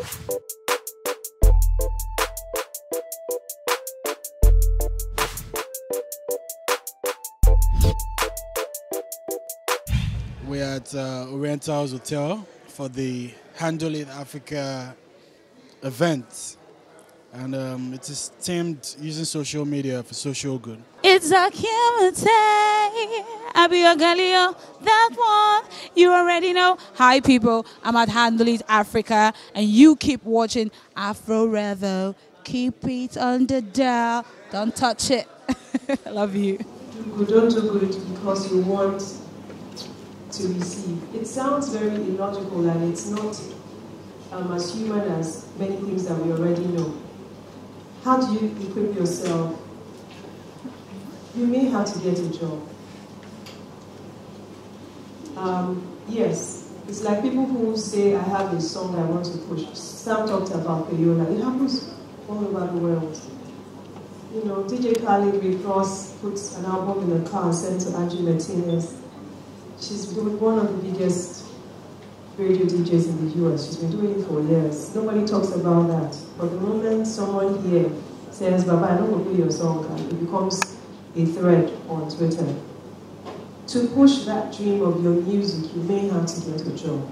We're at Oriental's Hotel for the HandleitAfrica event. And it is themed using social media for social good. It's a Kimate, Abia Galileo, that one, you already know. Hi people, I'm at HandleitAfrica and you keep watching AFOREVO. Keep it on the dial, don't touch it. I love you. You don't do good because you want to receive. It sounds very illogical and it's not as human as many things that we already know. How do you equip yourself? You may have to get a job. Yes, it's like people who say, I have a song I want to push. Sam talked about Peyola. It happens all over the world. You know, DJ Khaled Ray Cross puts an album in the car and sent to Angie Martinez. She's one of the biggest radio DJs in the US. She's been doing it for years. Nobody talks about that. But the moment someone here says, Baba, I don't want to play your song, it becomes a thread on Twitter. To push that dream of your music, you may have to get a job.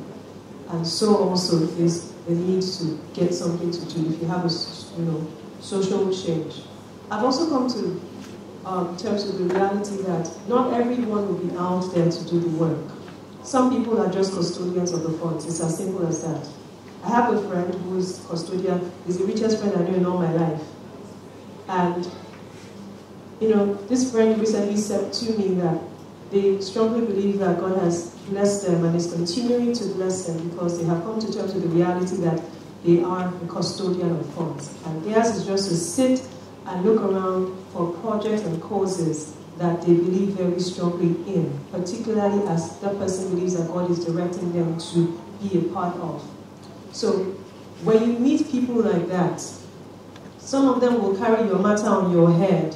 And so also is the need to get something to do if you have a social change. I've also come to terms with the reality that not everyone will be out there to do the work. Some people are just custodians of the funds. It's as simple as that. I have a friend who is custodian. He's the richest friend I know in all my life. And, this friend recently said to me that they strongly believe that God has blessed them and is continuing to bless them because they have come to terms with the reality that they are a custodian of funds. And theirs is just to sit and look around for projects and causes that they believe very strongly in, particularly as that person believes that God is directing them to be a part of. So when you meet people like that, some of them will carry your matter on your head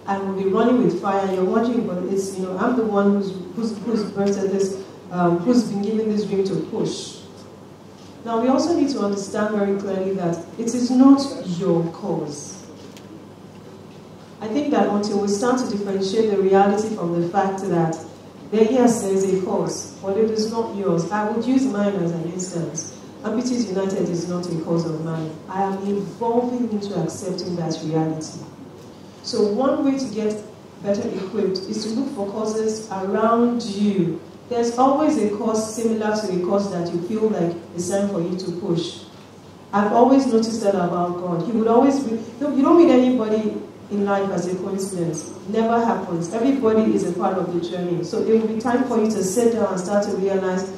and will be running with fire. You're wondering, but it's, I'm the one who's birthed this, who's been given this dream to push. Now we also need to understand very clearly that it is not your cause. I think that until we start to differentiate the reality from the fact that yes, there is a cause, but it is not yours. I would use mine as an instance. Amputees United is not a cause of mine. I am evolving into accepting that reality. So one way to get better equipped is to look for causes around you. There's always a cause similar to a cause that you feel like it's time for you to push. I've always noticed that about God. He would always be, you don't meet anybody in life as a coincidence. Never happens. Everybody is a part of the journey. So it will be time for you to sit down and start to realize,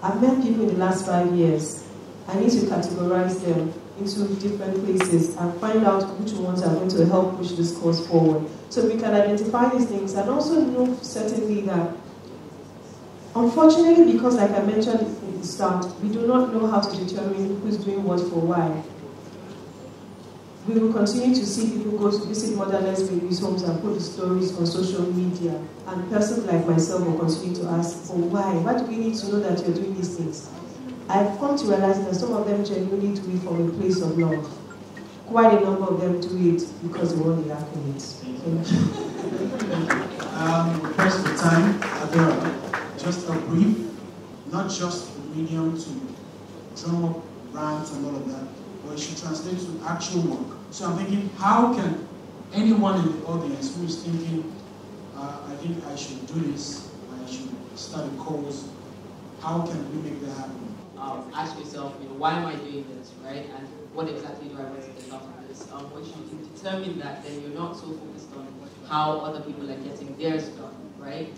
I've met people in the last 5 years. I need to categorize them into different places and find out which ones are going to help push this cause forward. So we can identify these things and also know certainly that, unfortunately, because like I mentioned at the start, we do not know how to determine who's doing what for why. We will continue to see people go to visit motherless babies' homes and put the stories on social media. And persons like myself will continue to ask, oh, why? Why do we need to know that you're doing these things? I've come to realize that some of them genuinely do it from a place of love. Quite a number of them do it because they want the accolades. Thank you. Request for time, just a brief, not just the medium to drum up rants and all of that, but it should translate to actual work. So I'm thinking, how can anyone in the audience who is thinking, I think I should do this, I should start a cause, how can we make that happen? Ask yourself, why am I doing this, right? And what exactly do I want to get out of this? Once you can determine that, then you're not so focused on how other people are getting theirs done, right?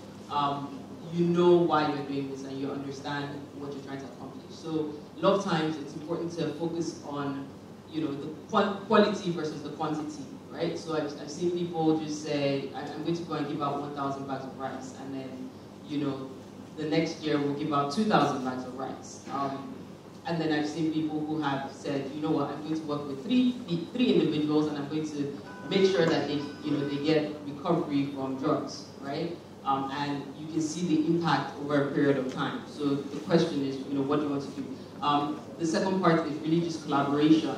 You know why you're doing this and you understand what you're trying to accomplish. So a lot of times it's important to focus on, the quality versus the quantity, right? So I've seen people just say, I'm going to go and give out 1,000 bags of rice, and then, the next year we'll give out 2,000 bags of rice. And then I've seen people who have said, you know what, I'm going to work with three individuals and I'm going to make sure that they get recovery from drugs, right? and you can see the impact over a period of time. So the question is, what do you want to do? The second part is really just collaboration.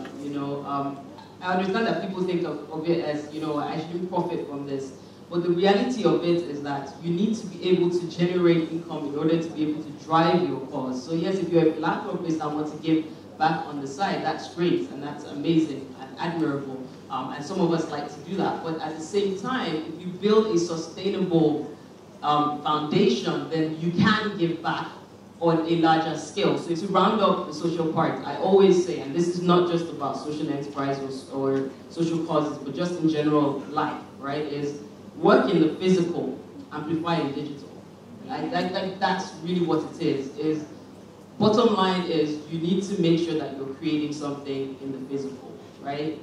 I understand that people think of it as, I shouldn't profit from this. But the reality of it is that you need to be able to generate income in order to be able to drive your cause. So yes, if you're a philanthropist and want to give back on the side, that's great and that's amazing and admirable. And some of us like to do that. But at the same time, if you build a sustainable foundation, then you can give back on a larger scale. So to round up the social part, I always say, and this is not just about social enterprise or social causes, but just in general life, right, is work in the physical, amplify in digital. Right? That's really what it is. Bottom line is you need to make sure that you're creating something in the physical, right?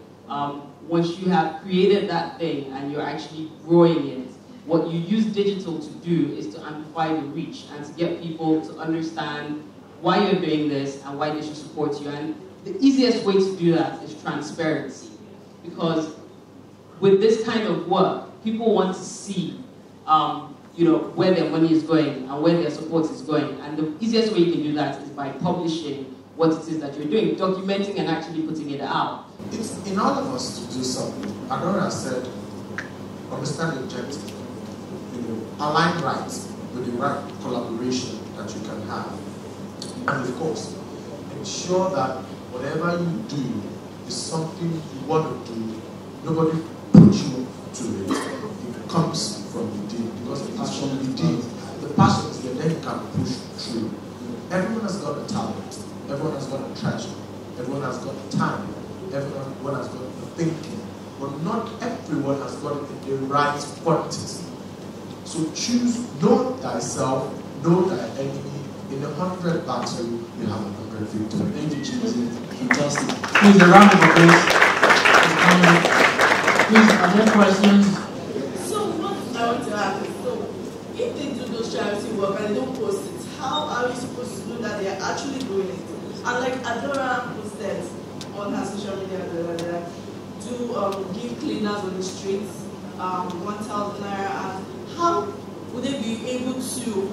Once you have created that thing and you're actually growing it, what you use digital to do is to amplify the reach and to get people to understand why you're doing this and why they should support you. And the easiest way to do that is transparency. Because with this kind of work, people want to see where their money is going and where their support is going. And the easiest way you can do that is by publishing what it is that you're doing, documenting and actually putting it out. It's in all of us to do something. Adora said, understand the objective. Align rights with the right collaboration that you can have. And of course, ensure that whatever you do is something you want to do. Nobody puts you to it. It comes from within. Because it is from within. The passion is there, then you can push through. Everyone has got a talent. Everyone has got a treasure. Everyone has got time. Everyone has got the thinking. But not everyone has got it in the right quantity. So choose, know thyself, know thy enemy. In 100 battle, you have 100 victory. Thank you, Jesus. Fantastic. Please, a round of applause. Please, are there questions? So what I want to ask is, so if they do those charity work and they don't post it, how are we supposed to know that they are actually doing it? And like Adora posted on her social media, do give cleaners on the streets 1,000 naira, and how would they be able to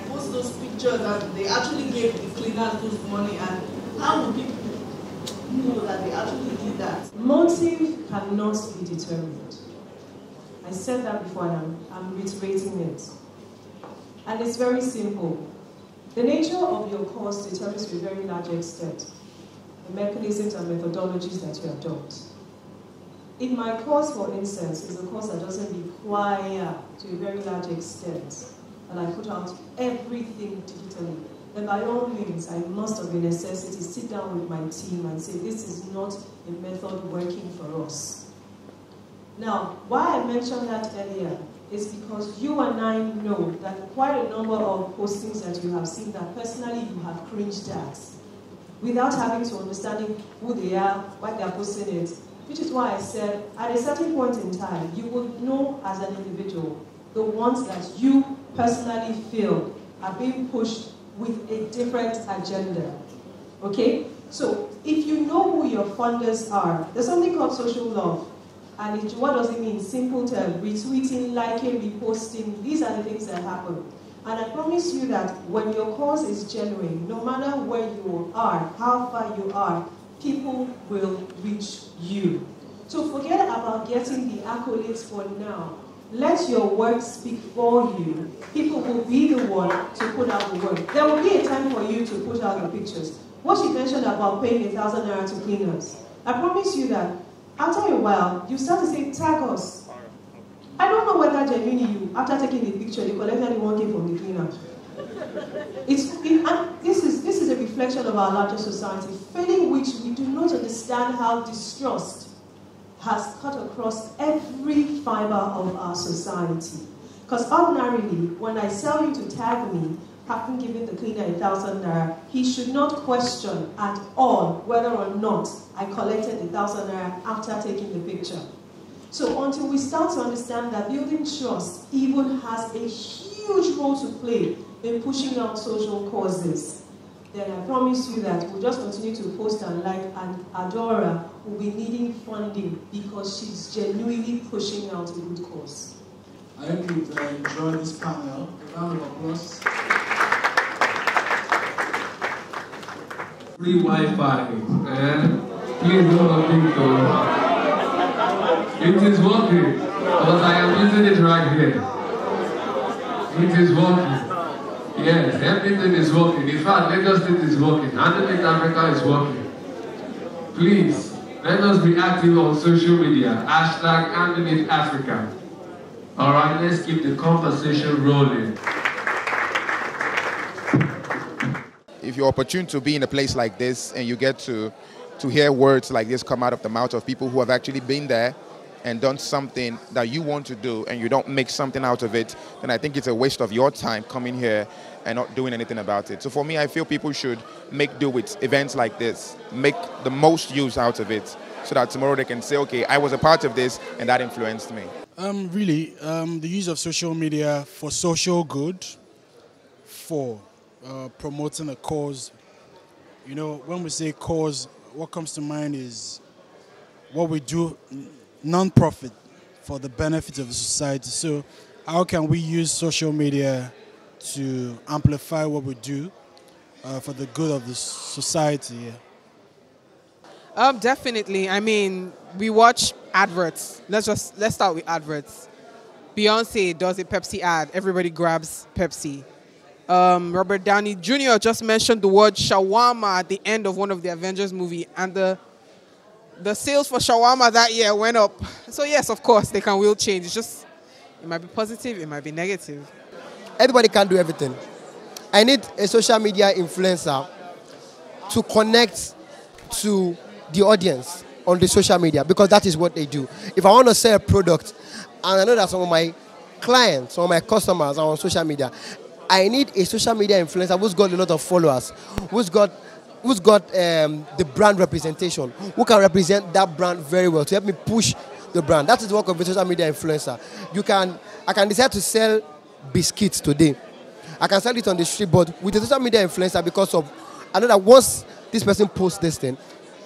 post those pictures that they actually gave the cleaners those money, and how would people know that they actually did that? Motive cannot be determined. I said that before and I'm reiterating it. And it's very simple. The nature of your course determines to a very large extent the mechanisms and methodologies that you adopt. In my course, for instance, is a course that doesn't require, to a very large extent, that I put out everything digitally. Then by all means, I must of a necessity sit down with my team and say, this is not a method working for us. Now, why I mentioned that earlier is because you and I know that quite a number of postings that you have seen that personally you have cringed at, without having to understanding who they are, why they are posting it. Which is why I said, at a certain point in time, you will know as an individual the ones that you personally feel are being pushed with a different agenda. Okay? So, if you know who your funders are, there's something called social love. And what does it mean? Simple term, retweeting, liking, reposting, these are the things that happen. And I promise you that when your cause is genuine, no matter where you are, how far you are, people will reach you. So forget about getting the accolades for now. Let your work speak for you. People will be the one to put out the work. There will be a time for you to put out the pictures. What you mentioned about paying 1,000 naira to cleaners, I promise you that after a while, you start to say, tag us. I don't know whether genuinely you, after taking the picture, you collected the 1K from the cleaner. And this is a reflection of our larger society, failing which we do not understand how distrust has cut across every fiber of our society. Because ordinarily, when I tell you to tag me, having given the cleaner 1,000 naira, he should not question at all whether or not I collected 1,000 naira after taking the picture. So until we start to understand that building trust even has a huge role to play in pushing out social causes, then I promise you that we'll just continue to post and like, and Adora will be needing funding because she's genuinely pushing out a good cause. I hope you enjoyed this panel. A round of applause. Free Wi-Fi. Please don't think so. It is working, but I am using it right here. It is working. Yes, everything is working. In fact, Lagos State is working. HandleitAfrica is working. Please, let us be active on social media. #HandleitAfrica. Alright, let's keep the conversation rolling. If you're opportune to be in a place like this and you get to hear words like this come out of the mouth of people who have actually been there and done something that you want to do and you don't make something out of it, then I think it's a waste of your time coming here and not doing anything about it. So for me, I feel people should make do with events like this, make the most use out of it so that tomorrow they can say, okay, I was a part of this and that influenced me. The use of social media for social good, for promoting a cause. You know, when we say cause, what comes to mind is what we do non-profit for the benefit of the society. So how can we use social media to amplify what we do for the good of the society? Yeah. Definitely. I mean, we watch adverts. Let's start with adverts. Beyonce does a Pepsi ad. Everybody grabs Pepsi. Robert Downey Jr. just mentioned the word shawarma at the end of one of the Avengers movie, and the sales for shawarma that year went up. So yes, of course, they can will change. It's just, it might be positive, it might be negative. Everybody can't do everything. I need a social media influencer to connect to the audience on the social media, because that is what they do. If I want to sell a product, and I know that some of my clients, some of my customers are on social media, I need a social media influencer who's got a lot of followers, who's got the brand representation, who can represent that brand very well to help me push the brand. That is the work of a social media influencer. I can decide to sell biscuits today. I can sell it on the street, but with a social media influencer, because of, I know that once this person posts this thing,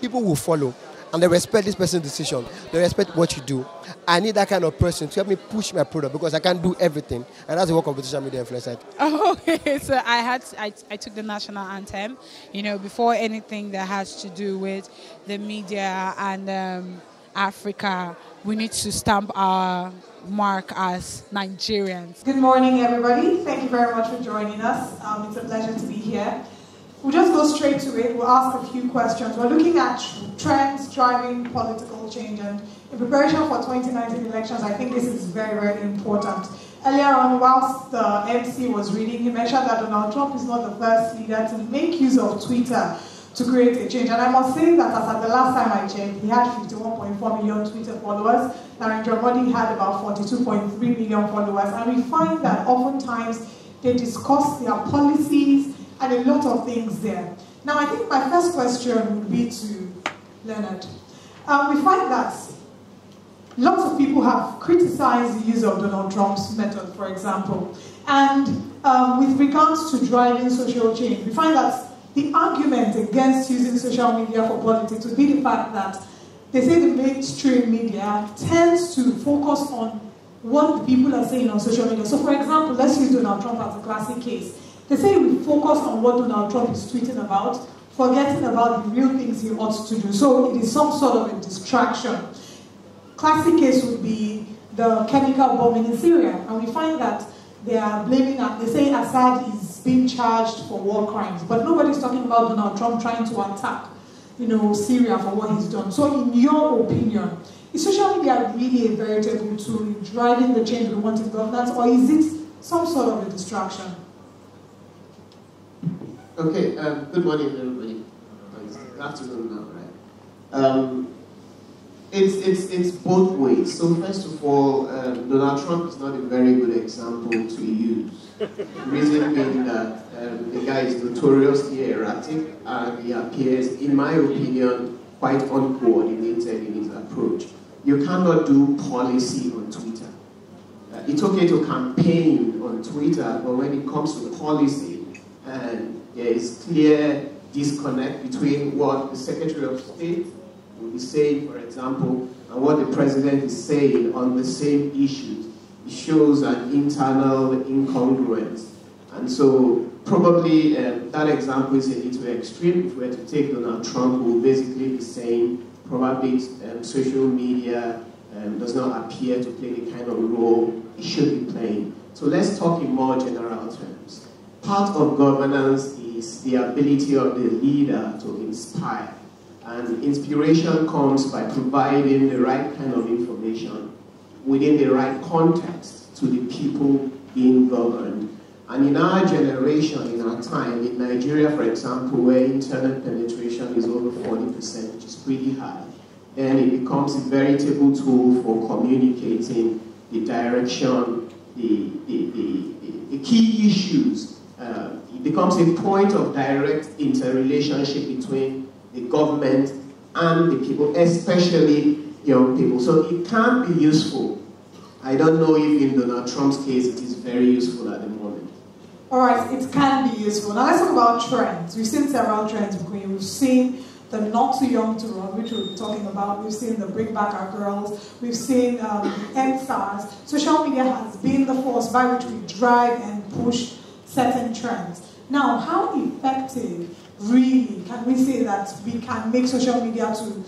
people will follow. And they respect this person's decision. They respect what you do. I need that kind of person to help me push my product, because I can't do everything. And that's the work of the social media influencer. Okay, so I took the national anthem. You know, before anything that has to do with the media and Africa, we need to stamp our mark as Nigerians. Good morning, everybody. Thank you very much for joining us. It's a pleasure to be here. We'll just go straight to it. We'll ask a few questions. We're looking at trends driving political change, and in preparation for 2019 elections, I think this is very, very important. Earlier on, whilst the MC was reading, he mentioned that Donald Trump is not the first leader to make use of Twitter to create a change. And I must say that as at the last time I checked, he had 51.4 million Twitter followers. Narendra Modi had about 42.3 million followers. And we find that oftentimes they discuss their policies and a lot of things there. Now, I think my first question would be to Leonard. We find that lots of people have criticized the use of Donald Trump's method, for example. And with regards to driving social change, we find that the argument against using social media for politics would be the fact that they say the mainstream media tends to focus on what the people are saying on social media. So, for example, let's use Donald Trump as a classic case. They say we focus on what Donald Trump is tweeting about, forgetting about the real things he ought to do. So it is some sort of a distraction. Classic case would be the chemical bombing in Syria. And we find that they are blaming, they say Assad is being charged for war crimes. But nobody's talking about Donald Trump trying to attack, Syria for what he's done. So in your opinion, is social media really a veritable tool in driving the change we want in governance, or is it some sort of a distraction? Okay, good morning, everybody. It's afternoon now, right? It's both ways. So first of all, Donald Trump is not a very good example to use. The reason being that the guy is notoriously erratic, and he appears, in my opinion, quite uncoordinated in his approach. You cannot do policy on Twitter. It's okay to campaign on Twitter, but when it comes to policy, and there is clear disconnect between what the Secretary of State will be saying, for example, and what the President is saying on the same issues, shows an internal incongruence. And so probably that example is a little extreme. If we were to take Donald Trump, who will basically be saying probably social media does not appear to play the kind of role it should be playing. So let's talk in more general terms. Part of governance is the ability of the leader to inspire. And inspiration comes by providing the right kind of information within the right context to the people being governed. And in our generation, in our time, in Nigeria, for example, where internet penetration is over 40%, which is pretty high, then it becomes a veritable tool for communicating the direction, the key issues. It becomes a point of direct interrelationship between the government and the people, especially young people. So it can be useful. I don't know if in Donald Trump's case it is very useful at the moment. All right, it can be useful. Now let's talk about trends. We've seen several trends, Queen. We've seen the not too young to run, which we're talking about. We've seen the bring back our girls. We've seen NSARS. Social media has been the force by which we drive and push certain trends. Now, how effective really can we say that we can make social media to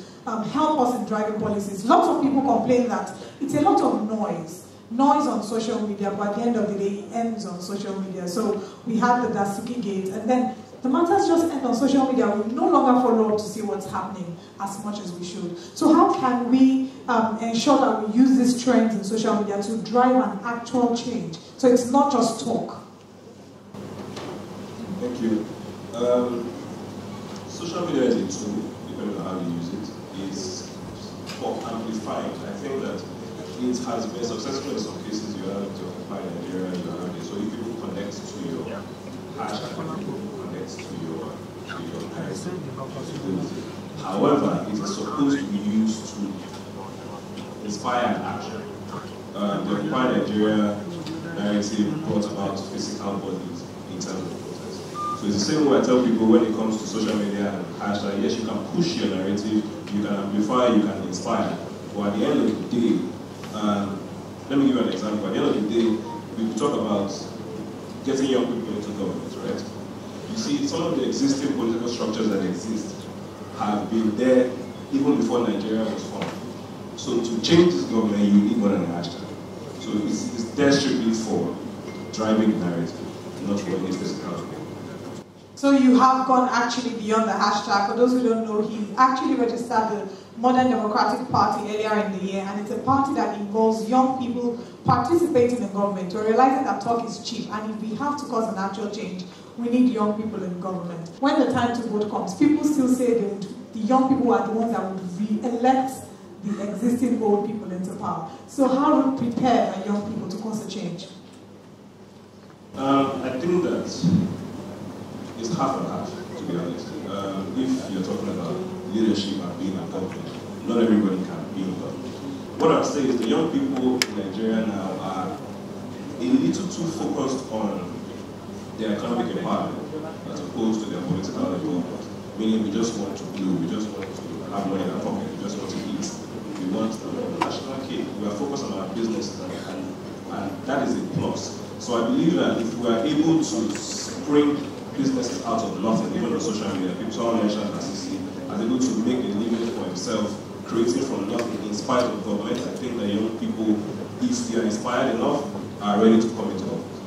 help us in driving policies? Lots of people complain that it's a lot of noise on social media, but at the end of the day, it ends on social media. So we had the Dasuki Gate, and then the matters just end on social media. We no longer follow up to see what's happening as much as we should. So how can we ensure that we use these trends in social media to drive an actual change? So it's not just talk. Thank you. Social media is a tool, depending on how you use it. It's for amplifying. I think that it has been successful in some cases. You have to occupy Nigeria, you have it. So if people connect to your hashtag, people connect to your narrative. However, it is supposed to be used to inspire an action. The Occupy Nigeria narrative brought about physical bodies in terms of protest. So it's the same way I tell people when it comes to social media and hashtag, yes, you can push your narrative, you can amplify, you can inspire, but at the end of the day, let me give you an example. At the end of the day, we talk about getting young people into government, right? You see, some of the existing political structures that exist have been there even before Nigeria was formed. So to change this government, you need more than a hashtag. So it's there strictly for driving the narrative, not for any physical. So you have gone actually beyond the hashtag. For those who don't know, he actually registered the Modern Democratic Party earlier in the year, and it's a party that involves young people participating in government. We're realizing that talk is cheap, and if we have to cause an actual change, we need young people in government. When the time to vote comes, people still say the young people are the ones that would re-elect the existing old people into power. So how do we prepare our young people to cause a change? I think that it's half and half, to be honest. If you're talking about leadership and being in government, not everybody can be in government. What I'd say is the young people in Nigeria now are a little too focused on their economic empowerment as opposed to their political involvement. Meaning we just want to do, we just want to have money in our pocket, we just want to eat. We want national cake. We are focused on our business and that is a plus. So I believe that if we are able to spring businesses out of nothing, even on social media, people mentioned Lasisi, are able to make a living for himself, creating from nothing in spite of government. I think that young people, if they are inspired enough, are ready to come into office.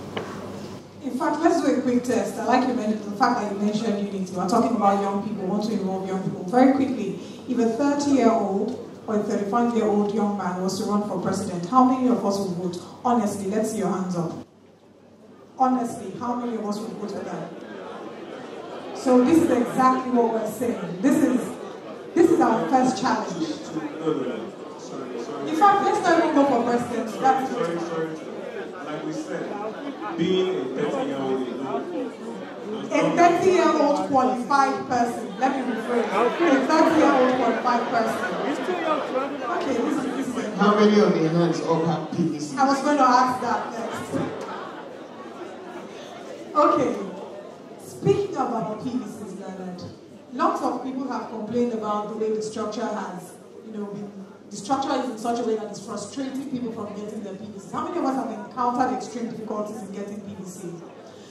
In fact, let's do a quick test. I like the fact that you mentioned unity. We're talking about young people, want to involve young people. Very quickly, if a 30-year-old or a 35-year-old young man was to run for president, how many of us would vote? Honestly, let's see your hands up. Honestly, how many of us would vote for that? So this is exactly what we're saying. This is our first challenge. In fact, let's not even go for president. Sorry. Like we said, being a 30-year-old a 30-year-old qualified person. Let me rephrase. A 30-year-old qualified person. Okay, this is How many of the hands up have PVC? I was going to ask that next. Okay. Speaking about PVCs, Leonard, lots of people have complained about the way the structure has, been the structure is in such a way that it's frustrating people from getting their PVCs. How many of us have encountered extreme difficulties in getting PVCs?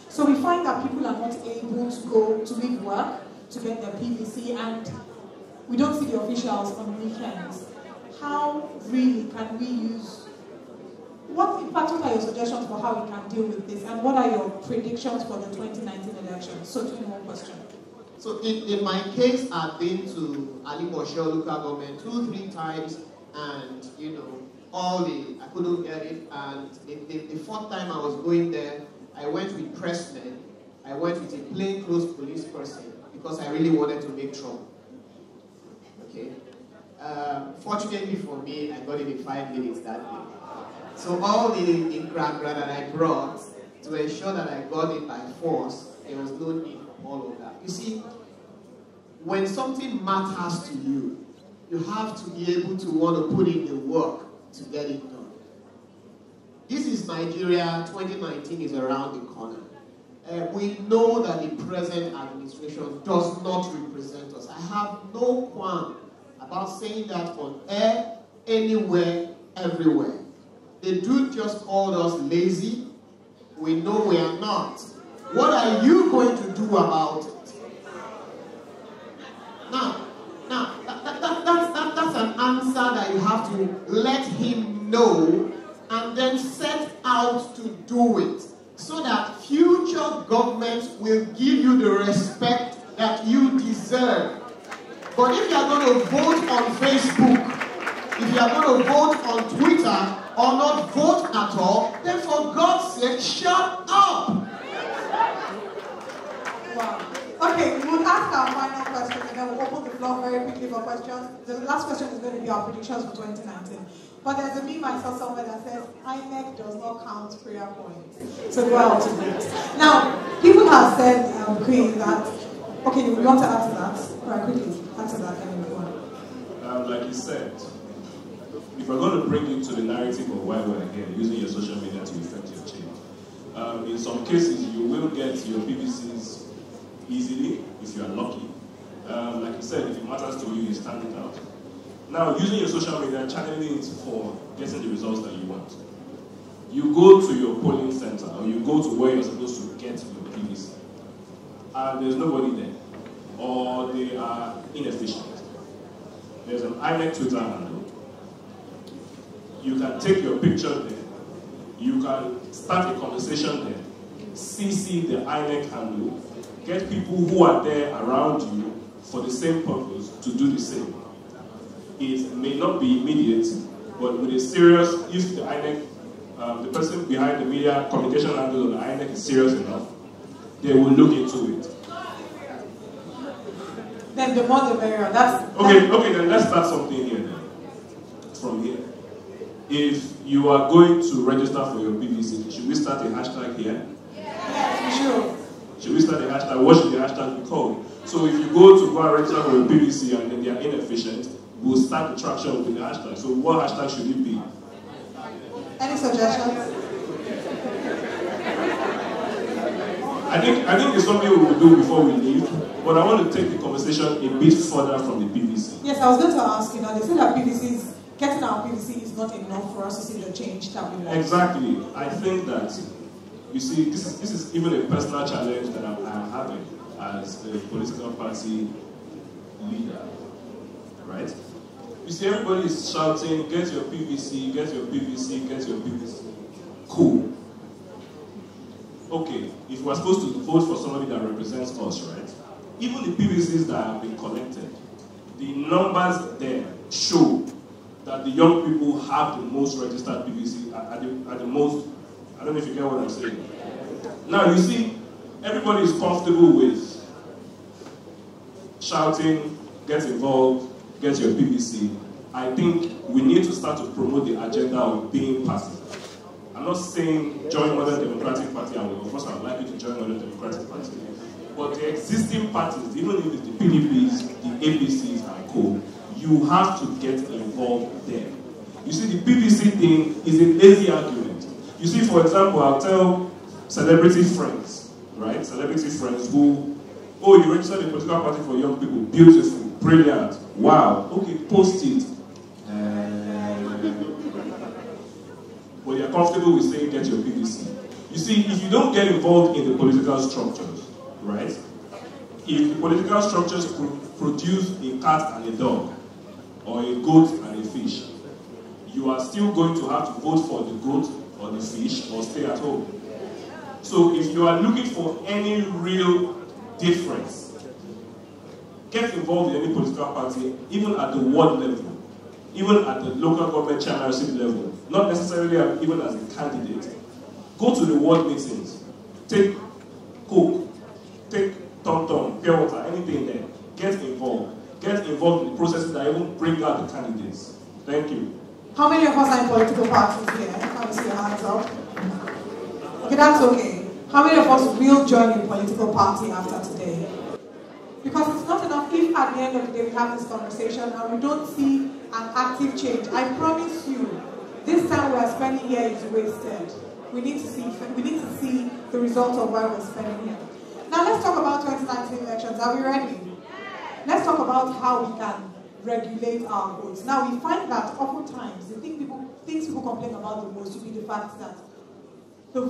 So we find that people are not able to go to leave work to get their PVC, and we don't see the officials on weekends. How really can we use, what are your suggestions for how we can deal with this, and what are your predictions for the 2019 elections? So two more questions. So in my case, I've been to Ali Moshel local government 2-3 times, and I couldn't get it. And the fourth time I was going there, I went with pressmen. I went with a plainclothes police person because I really wanted to make trouble. Okay. Fortunately for me, I got it in 5 minutes that day. So all the gra that I brought to ensure that I got it by force, there was no need for all of that. You see, when something matters to you, you have to be able to want to put in the work to get it done. This is Nigeria. 2019 is around the corner. We know that the present administration does not represent us. I have no qualm about saying that on air, anywhere, everywhere. The dude just called us lazy. We know we are not. What are you going to do about it? Now, that's an answer that you have to let him know and then set out to do it so that future governments will give you the respect that you deserve. But if you are going to vote on Facebook, if you are going to vote on Twitter, or not vote at all, then for God's sake, shut up! Wow. Okay, we'll ask our final question and then we'll open the floor very quickly for questions. The last question is going to be our predictions for 2019. But there's a meme I saw somewhere that says, INEC does not count prayer points. So go out to vote. Now, people have said, Queen, that, okay, you want to answer that? Right, quickly, answer that and then go on. Like you said, if we're going to bring you to the narrative of why we're here, using your social media to effect your change, in some cases you will get your PVCs easily if you are lucky. Like you said, if it matters to you, you stand it out. Now, using your social media, channeling it for getting the results that you want. You go to your polling center, or you go to where you're supposed to get your PVC, and there's nobody there, or they are inefficient. There's an INEC Twitter handle. You can take your picture there. You can start a conversation there. CC the INEC handle. Get people who are there around you for the same purpose to do the same. It may not be immediate, but with a serious, if the INEC, the person behind the media communication handle of the INEC is serious enough, they will look into it. Then the more the merrier. Okay, then let's start something here then. From here. If you are going to register for your PVC, should we start a hashtag here? Yes, sure. Should we start a hashtag? What should the hashtag be called? So if you go to register for your PVC and then they are inefficient, we'll start the traction with the hashtag. So what hashtag should it be? Any suggestions? I think it's something we will do before we leave, but I want to take the conversation a bit further from the PVC. Yes, I was going to ask you now, they say that getting our PVC is not enough for us to see the change that we want. Exactly. I think that, you see, this is even a personal challenge that I'm having as a political party leader, right? You see, everybody is shouting, get your PVC, get your PVC, get your PVC. Cool. Okay, if we're supposed to vote for somebody that represents us, right? Even the PVCs that have been collected, the numbers there show that the young people have the most registered PVC at the most. I don't know if you get what I'm saying. Now, you see, everybody is comfortable with shouting, get involved, get your PVC. I think we need to start to promote the agenda of being passive. I'm not saying join Modern Democratic Party, and of course I would like you to join Modern Democratic Party. But the existing parties, even if it's the PDPs, the APCs, and co, you have to get involved there. You see, the PVC thing is a lazy argument. You see, for example, I'll tell celebrity friends, right? Celebrity friends who, oh, you registered a political party for young people, beautiful, brilliant, wow, okay, post it. comfortable with saying get your PVC. You see, if you don't get involved in the political structures, right? If the political structures produce a cat and a dog, or a goat and a fish, you are still going to have to vote for the goat or the fish or stay at home. So if you are looking for any real difference, get involved in any political party, even at the ward level, even at the local government chairmanship level, not necessarily even as a candidate. Go to the ward meetings, take Coke, take Tom, pure water, anything there. Get involved. Get involved in the processes that even bring out the candidates. Thank you. How many of us are in political parties here? Can we see your hands up? Okay, that's okay. How many of us will join a political party after today? Because it's not enough if at the end of the day we have this conversation and we don't see an active change. I promise you, this time we are spending here is wasted. We need to see the result of why we're spending here. Now let's talk about 2019 elections. Are we ready? Let's talk about how we can regulate our votes. Now we find that oftentimes the things people complain about the most would be the fact that the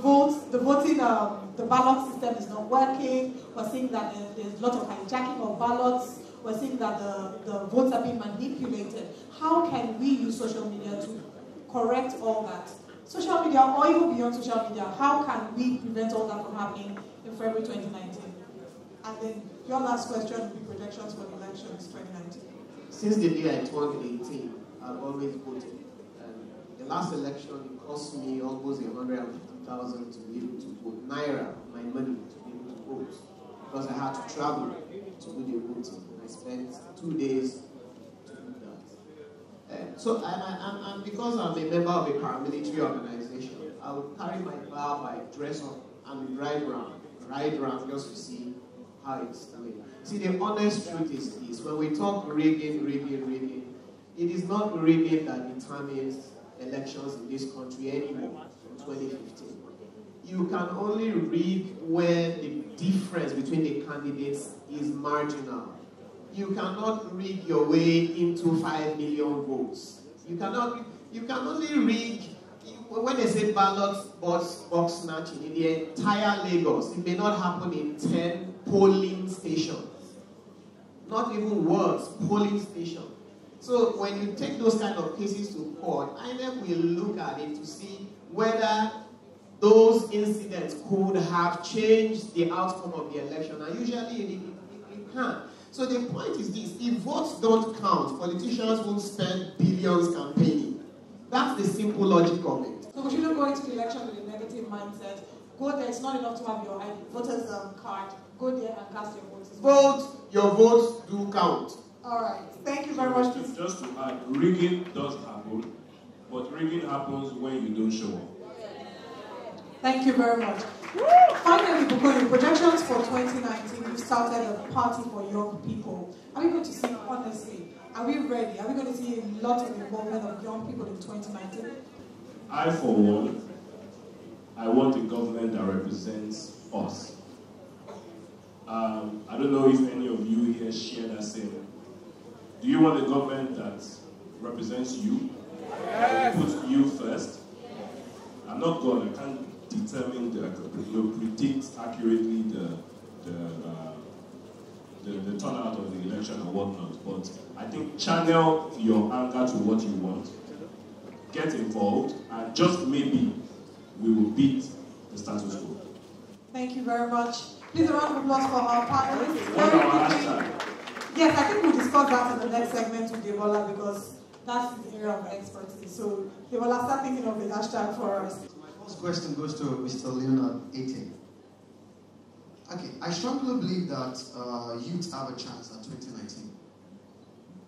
ballot system is not working. We're seeing that there's a lot of hijacking of ballots. We're seeing that the votes are being manipulated. How can we use social media to correct all that? Social media, or even beyond social media, how can we prevent all that from happening in February 2019? And then your last question would be projections for the elections 2019. Since the day I turned 18, I've always voted. The last election, it cost me almost 150,000 to be able to vote. Naira, my money, to be able to vote. Because I had to travel to do the voting. I spent 2 days to do that. So, because I'm a member of a paramilitary organization, I would carry my car, my dress up, and ride around just to see how it's doing. See, the honest truth is this: when we talk rigging, it is not rigging that determines elections in this country anymore from 2015. You can only rig where the difference between the candidates is marginal. You cannot rig your way into 5 million votes. You can only rig when they say ballot box snatching in the entire Lagos. It may not happen in 10 polling stations. Not even words, polling stations. So when you take those kind of cases to court, INEC will look at it to see whether those incidents could have changed the outcome of the election. And usually it can. So the point is this: if votes don't count, politicians won't spend billions campaigning. That's the simple logic of it. So we shouldn't go into the election with a negative mindset. Go there, it's not enough to have your voter's card. Go there and cast your votes. Vote, your votes do count. All right, thank you very much. Just to add, rigging does happen, but rigging happens when you don't show up. Thank you very much. Finally, Bukoyi, projections for 2019. You've started a party for young people. Are we going to see, honestly, are we ready? Are we going to see a lot of involvement of young people in 2019? I, for one, I want a government that represents us. I don't know if any of you here share that same. Do you want a government that represents you? Yes. Puts you first? I'm not God. I can't determine predict accurately the turnout of the election or whatnot. But I think channel your anger to what you want. Get involved, and just maybe we will beat the status quo. Thank you very much. Please a round of applause for our panelists. What's our hashtag? Yes, I think we'll discuss that in the next segment with Debola because that's his area of expertise. So Debola, start thinking of the hashtag for us. My first question goes to Mr. Leonard Ete. Okay, I strongly believe that youth have a chance at 2019.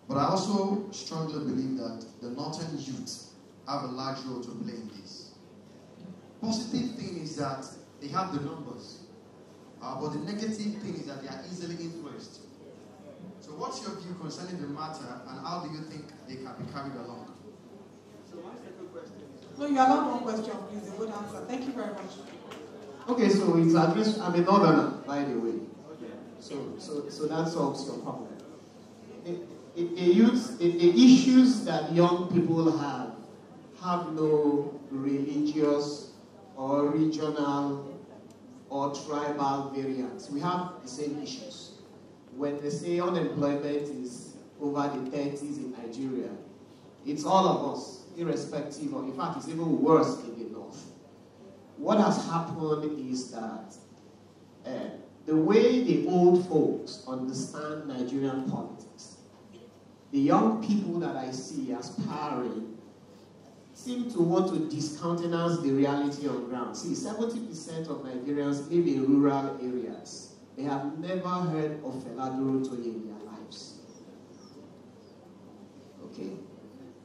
But I also strongly believe that the northern youth have a large role to play in this. Positive thing is that they have the numbers. But the negative thing is that they are easily influenced. So what's your view concerning the matter, and how do you think they can be carried along? So my second question is... No, you allowed one question, please. A good answer. Thank you very much. Okay, so it's addressed. I'm a northerner, by the way. So that solves your problem. The issues that young people have no religious or regional or tribal variants. We have the same issues. When they say unemployment is over the 30s in Nigeria, it's all of us, irrespective of, in fact, it's even worse in the north. What has happened is that the way the old folks understand Nigerian politics, the young people that I see aspiring seem to want to discountenance the reality on ground. See, 70% of Nigerians live in rural areas. They have never heard of Toyin in their lives. Okay?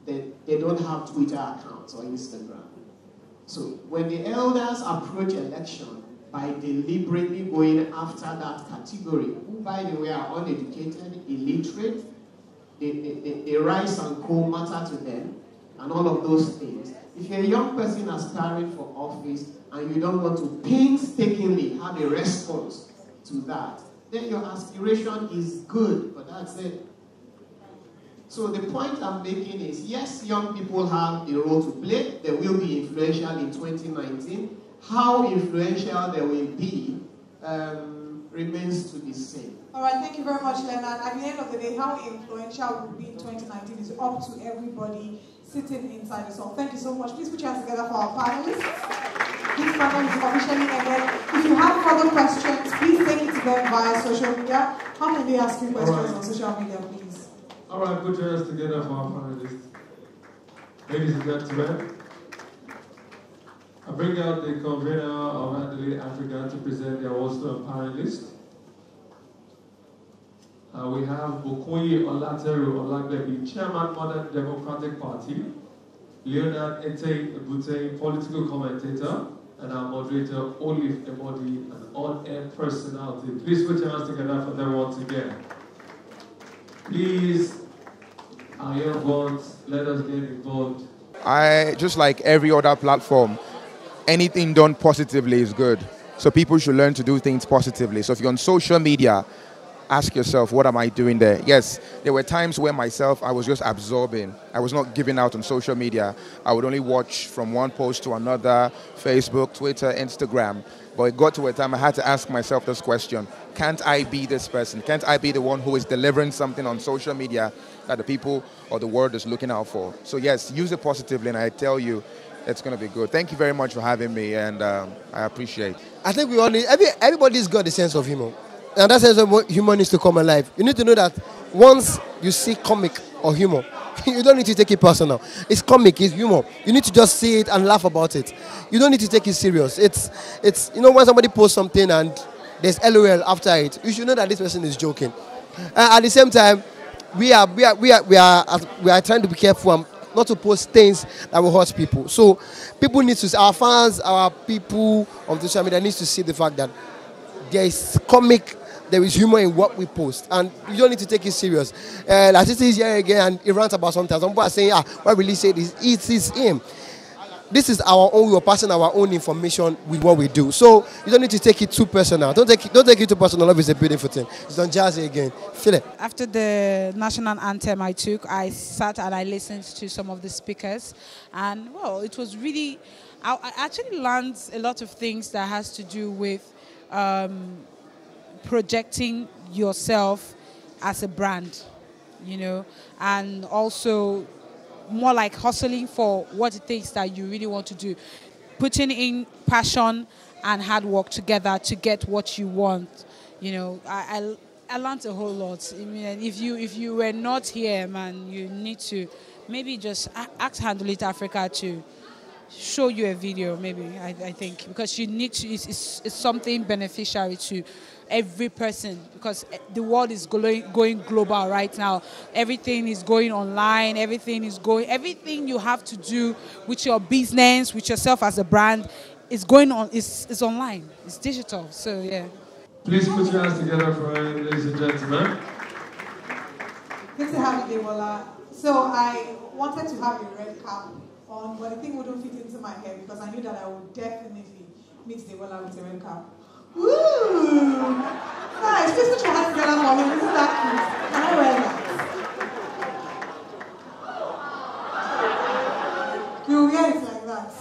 They don't have Twitter accounts or Instagram. So when the elders approach election by deliberately going after that category, who by the way are uneducated, illiterate, the rice and coal matter to them, and all of those things. If you're a young person aspiring for office and you don't want to painstakingly have a response to that, then your aspiration is good, but that's it. So the point I'm making is, yes, young people have a role to play. They will be influential in 2019. How influential they will be remains to be seen. All right, thank you very much, Leonard. At the end of the day, how influential will be in 2019 is up to everybody sitting inside the hall. Thank you so much. Please put your hands together for our panelists. This panel is officially ended. If you have further questions, please take it to them via social media. How can they ask you questions on social media, please? All right, put your hands together for our panelists. Ladies and gentlemen, I bring out the convener of HandleitAfrica to present the awards to our panelists. We have Bukoyi Olateru Olagbebi, Chairman, Modern Democratic Party, Leonard Ete-Ebute, political commentator, and our moderator, Olive Emodi, an on-air personality. Please put your hands together for them once again. Please, our young ones, let us get involved. Just like every other platform, anything done positively is good. So people should learn to do things positively. So if you're on social media, ask yourself, what am I doing there? Yes, there were times where I was just absorbing. I was not giving out on social media. I would only watch from one post to another, Facebook, Twitter, Instagram. But it got to a time I had to ask myself this question. Can't I be this person? Can't I be the one who is delivering something on social media that the people or the world is looking out for? So yes, use it positively, and I tell you, it's going to be good. Thank you very much for having me, and I appreciate it. I think we all need, everybody's got a sense of humor. And that sense of humor needs to come alive. You need to know that once you see comic or humor, you don't need to take it personal. It's comic, it's humor. You need to just see it and laugh about it. You don't need to take it serious. It's you know, when somebody posts something and there's LOL after it, you should know that this person is joking. At the same time, we are trying to be careful and not to post things that will hurt people. So people need to, our fans, our people on social media needs to see the fact that there is comic, there is humor in what we post, and you don't need to take it serious. Lasisi is here again, and he rants about sometimes. Some people are saying, why really say this? It is him. This is our own, we're passing our own information with what we do. So you don't need to take it too personal. Don't take it too personal. Love is a beautiful thing. It's on Jazzy again. Feel it. After the national anthem I sat and I listened to some of the speakers, and well, it was really, I actually learned a lot of things that has to do with projecting yourself as a brand, you know, and also more like hustling for what it takes that you really want to do, putting in passion and hard work together to get what you want. You know, I learned a whole lot. I mean, if you were not here, man, you need to maybe just ask HandleitAfrica to show you a video, maybe, I think, because you need to, it's something beneficial to every person, because the world is going global right now. Everything is going online, everything you have to do with your business, with yourself as a brand, is going on, is online, it's digital, so yeah. Please put your hands together for him, ladies and gentlemen. Good to have you, Debola. So I wanted to have a red cap on, but the thing wouldn't fit into my head because I knew that I would definitely meet Debola with a red cap. Woo! Nice, please put your hands together for me. Isn't that cute? Can I wear that? You wear it like that.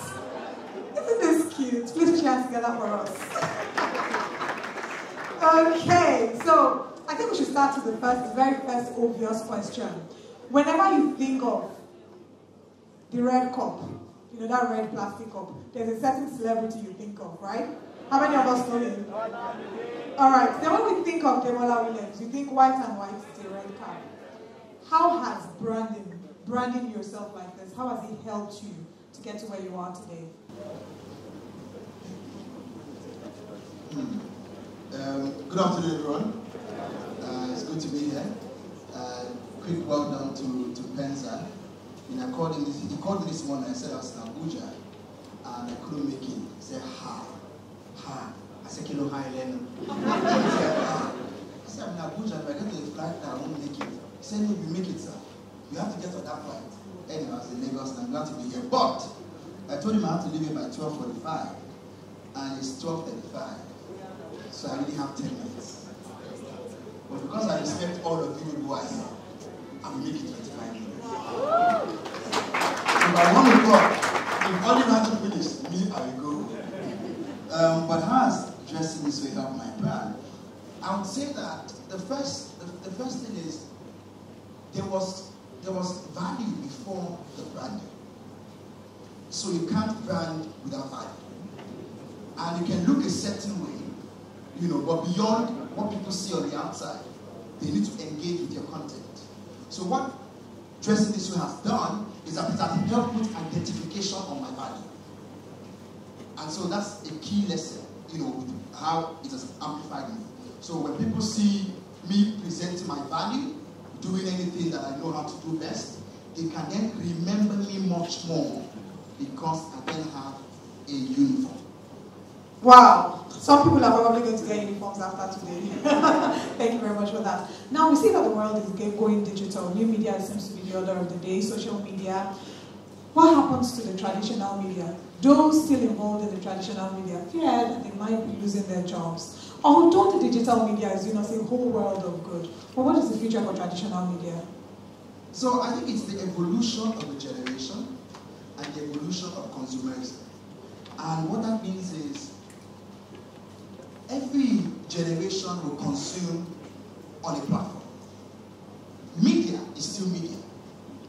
So I think we should start with the very first obvious question. Whenever you think of the red cup, you know, that red plastic cup, there's a certain celebrity you think of, right? How many of us know him? All right. Then when we think of Demola Williams, you think white and white is a red cap. How has branding yourself like this, how has it helped you to get to where you are today? Good afternoon, everyone. It's good to be here. Quick well done to Penza. He called me this morning. I said I was in Abuja and I couldn't make it. He said, ha. I said, kilo high then. I said, I'm in Abuja, if I get to the flight, I won't make it. He said, no, you make it, sir. You have to get to that flight. Anyway, I was in Lagos and I'm glad to be here. But I told him I have to leave here by 12:45 and it's 12:35. So I only have 10 minutes. But because I respect all of you who are here, I will make it 25 minutes. So by 1 o'clock, if only have to finish, me, I will go. But how has dressing this way helped my brand? I would say that the first thing is there was value before the branding. So you can't brand without value. And you can look a certain way, you know, but beyond what people see on the outside, they need to engage with your content. So what Dressing This Way has done is that it has helped put identification on my value. And so that's a key lesson, you know, with how it has amplified me. So when people see me presenting my value, doing anything that I know how to do best, they can then remember me much more because I then have a uniform. Wow. Some people are probably going to get uniforms after today. Thank you very much for that. Now, we see that the world is going digital. New media seems to be the order of the day, social media. What happens to the traditional media? Those still involved in the traditional media fear that they might be losing their jobs. Although the digital media is, you know, a whole world of good. But what is the future for traditional media? So I think it's the evolution of the generation and the evolution of consumerism. And what that means is every generation will consume on a platform. Media is still media.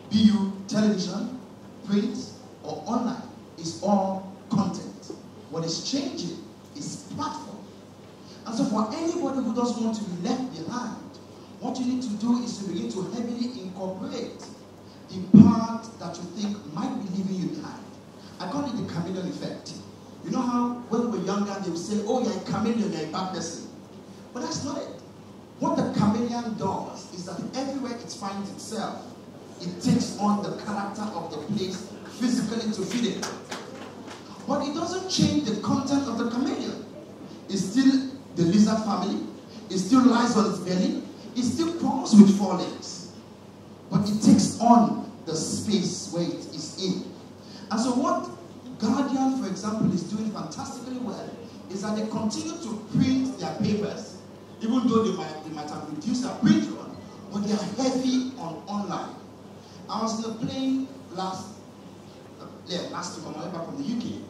Be you television, print, or online, is all content. What is changing is platform. And so for anybody who doesn't want to be left behind, what you need to do is to begin to heavily incorporate the part that you think might be leaving you behind. I call it the chameleon effect. You know how when we were younger they would say, oh, you're a chameleon, you're a bad person. But that's not it. What the chameleon does is that everywhere it finds itself, it takes on the character of the place physically to fit it. But it doesn't change the content of the chameleon. It's still the lizard family. It still lies on its belly. It still crawls with 4 legs. But it takes on the space where it is in. And so what Guardian, for example, is doing fantastically well is that they continue to print their papers, even though they might have reduced their print run, but they are heavy on online. I was in a plane last week on my way back from the UK,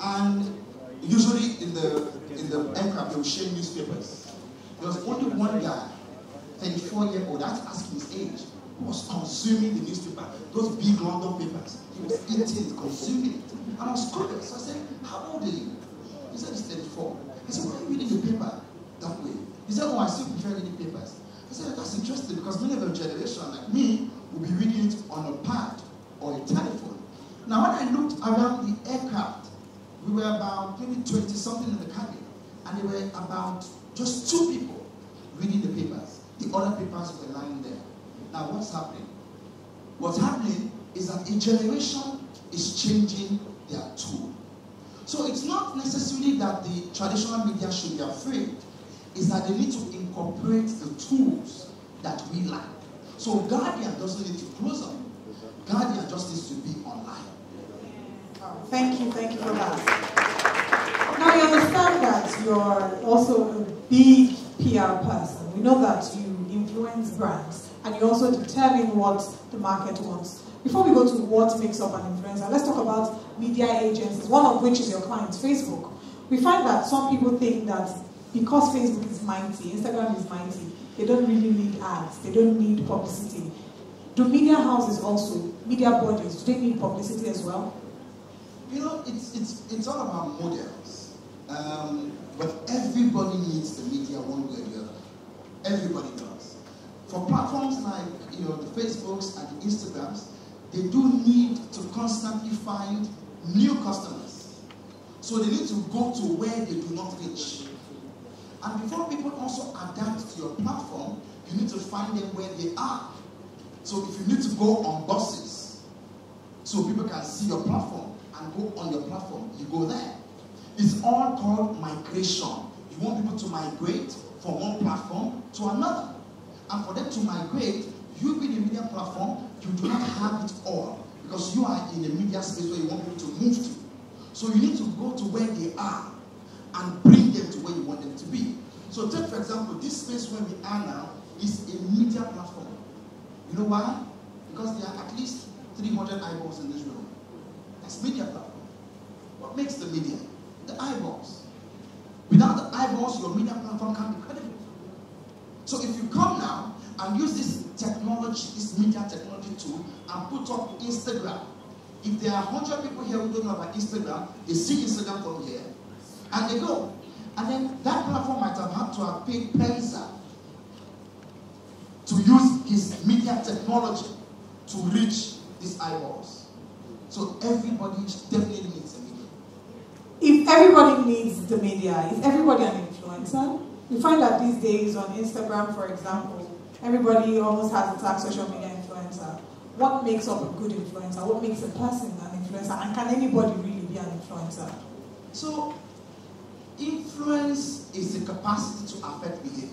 and usually in the aircraft they will share newspapers. There was only one guy, 34-year-old, I had to ask him his age, who was consuming the newspaper, those big London papers. He was eating it, consuming it. And I was curious. So I said, how old are you? He said, he's 34. I said, why are you reading the paper that way? He said, oh, I still prefer reading papers. I said, that's interesting because many of the generation like me will be reading it on a pad or a telephone. Now, when I looked around the aircraft, we were about maybe 20-something in the cabin. And there were about just 2 people reading the papers. The other papers were lying there. Now, what's happening? What's happening is that a generation is changing their tool. So it's not necessarily that the traditional media should be afraid. It's that they need to incorporate the tools that we like. So Guardian doesn't need to close up. Guardian just needs to be online. Thank you for that. Now we understand that you're also a big PR person. We know that you influence brands and you also determine what the market wants. Before we go to what makes up an influencer, let's talk about media agencies, one of which is your client, Facebook. We find that some people think that because Facebook is mighty, Instagram is mighty, they don't really need ads, they don't need publicity. Do media houses also, media bodies, do they need publicity as well? You know, it's all about models. But everybody needs the media one way or the other. Everybody does. For platforms like, you know, the Facebooks and the Instagrams, they do need to constantly find new customers. So they need to go to where they do not reach. And before people also adapt to your platform, you need to find them where they are. So if you need to go on buses, so people can see your platform and go on your platform, you go there. It's all called migration. You want people to migrate from one platform to another. And for them to migrate, you being a media platform, you do not have it all. Because you are in a media space where you want people to move to. So you need to go to where they are and bring them to where you want them to be. So take, for example, this space where we are now is a media platform. You know why? Because there are at least 300 eyeballs in this room. That's media platform. What makes the media? The eyeballs. Without the eyeballs, your media platform can't be credible. So if you come now and use this technology, this media technology tool, and put up Instagram, if there are 100 people here who don't know about Instagram, they see Instagram from here, and they go. And then that platform might have had to have paid Penza to use his media technology to reach these eyeballs. So everybody definitely needs the media. If everybody needs the media, is everybody an influencer? We find that these days on Instagram, for example, everybody almost has a tag social media influencer. What makes up a good influencer? What makes a person an influencer? And can anybody really be an influencer? So, influence is the capacity to affect behavior.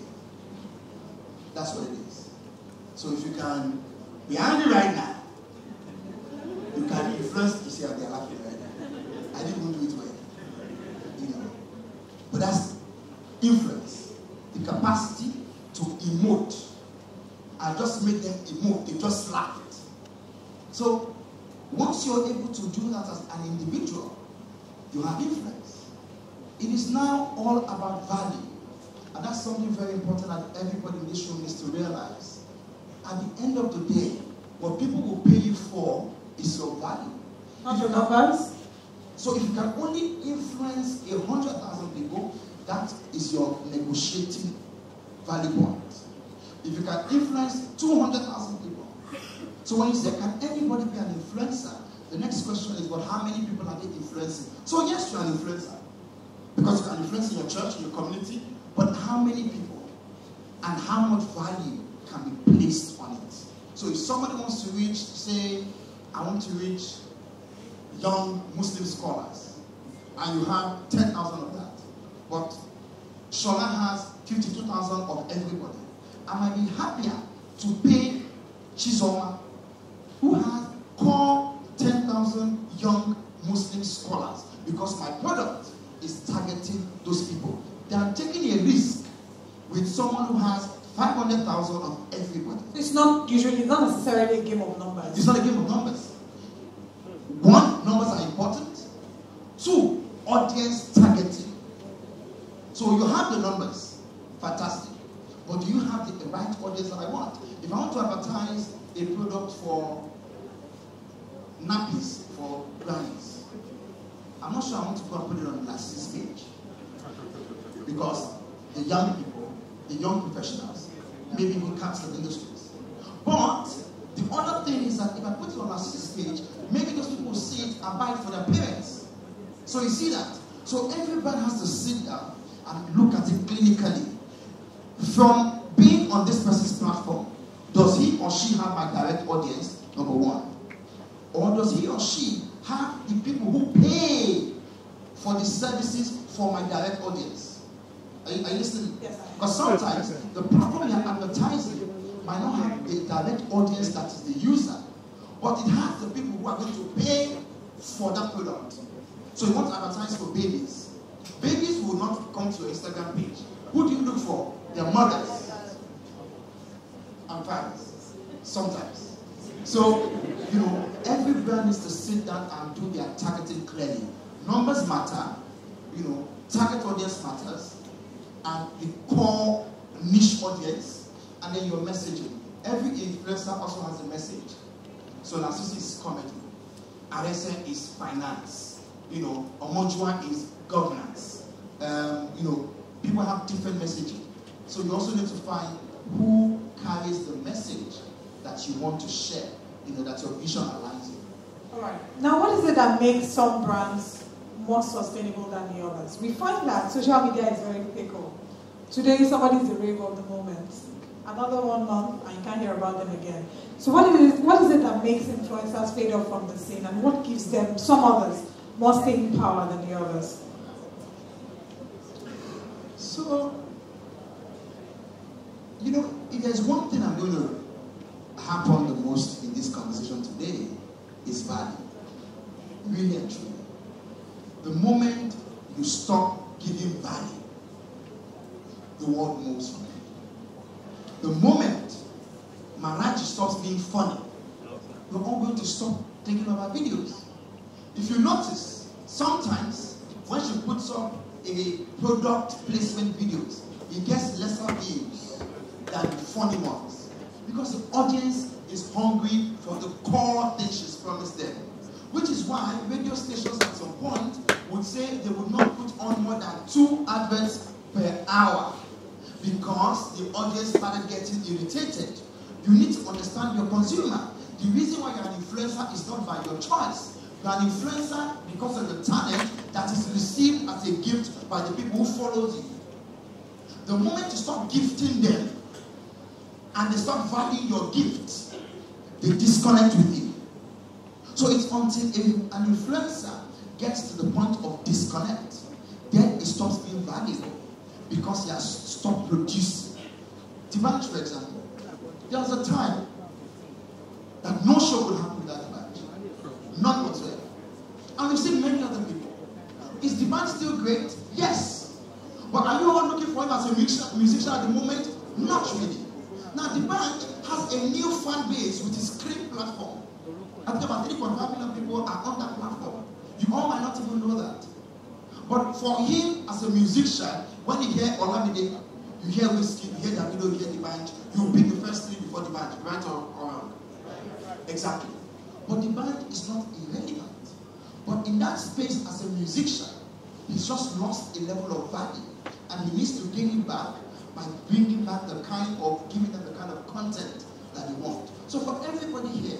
That's what it is. So if you can be angry right now, you can influence. You see how they're laughing right now. I didn't even do it well. You know. But that's influence. The capacity to emote. And just make them emote. They just laugh it. So once you're able to do that as an individual, you have influence. It is now all about value. And that's something very important that everybody in this room needs to realize. At the end of the day, what people will pay you for is your value. Not your numbers. So if you can only influence 100,000 people, that is your negotiating value point. If you can influence 200,000 people. So when you say, can anybody be an influencer? The next question is, but how many people are they influencing? So yes, you're an influencer. Because you can influence in your church, in your community, but how many people and how much value can be placed on it? So if somebody wants to reach, say, I want to reach young Muslim scholars, and you have 10,000 of that, but Shola has 52,000 of everybody, I might be happier to pay Chizoma, who has core 10,000 young Muslim scholars, because my product is targeting those people. They are taking a risk with someone who has 500,000 of everybody. It's not necessarily a game of numbers. It's not a game of numbers. One, numbers are important. Two, audience targeting. So you have the numbers, fantastic. But do you have the right audience that I want? If I want to advertise a product for nappies for grannies, I'm not sure I want to go and put it on the Lasisi page. Because the young people, the young professionals, maybe will catch the industries. But the other thing is that if I put it on Lasisi's page, maybe those people will see it and buy it for their parents. So you see that? So everybody has to sit down and look at it clinically. From being on this person's platform, does he or she have my direct audience, number one? Or does he or she have the people who pay for the services for my direct audience? Are you listening? Yes. Because sometimes the platform you're advertising might not have the direct audience that is the user, but it has the people who are going to pay for that product. So you want to advertise for babies. Babies will not come to your Instagram page. Who do you look for? Their mothers and fathers. Sometimes. So, you know, every brand needs to sit down and do their targeting clearly. Numbers matter, you know, target audience matters, and the core niche audience. and then your messaging. Every influencer also has a message. So Lasisi is comedy. Arese is finance. You know, Omojua is governance. You know, people have different messaging. So you also need to find who carries the message that you want to share, you know, that your vision aligns with. All right. Now, what is it that makes some brands more sustainable than the others? We find that social media is very fickle. Today, somebody's the rave of the moment. Another 1 month, and you can't hear about them again. So what is it that makes influencers fade off from the scene, and what gives them, some others, more staying power than the others? So, you know, if there's one thing I'm going to happen the most in this conversation today, is value. Really and truly. The moment you stop giving value, the world moves from you. The moment Marachi stops being funny, you're all going to stop taking over videos. If you notice, sometimes when she puts up a product placement videos, it gets lesser views than the funny ones. Because the audience is hungry for the core thing she's promised them. Which is why radio stations at some point would say they would not put on more than 2 adverts per hour, because the audience started getting irritated. You need to understand your consumer. The reason why you're an influencer is not by your choice. You're an influencer because of the talent that is received as a gift by the people who follow you. The moment you stop gifting them and they start valuing your gift, they disconnect with you. So it's until an influencer gets to the point of disconnect, then it stops being valuable, because he has stopped producing. Divanch, for example, there was a time that no show could happen without Divanch. None whatsoever. And we've seen many other people. Is Divanch still great? Yes. But are you all looking for him as a musician at the moment? Not really. Now Divanch has a new fan base with his Scream platform. I think about 3.5 million people are on that platform. You all might not even know that. But for him as a musician, when you hear Olamide, you hear Whiskey, you hear Davido, you hear Divanch, you pick the first 3 before Divanch, right or wrong? Exactly. But Divanch is not irrelevant. But in that space as a musician, he's just lost a level of value. And he needs to gain it back by bringing back the kind of, giving them the kind of content that they want. So for everybody here,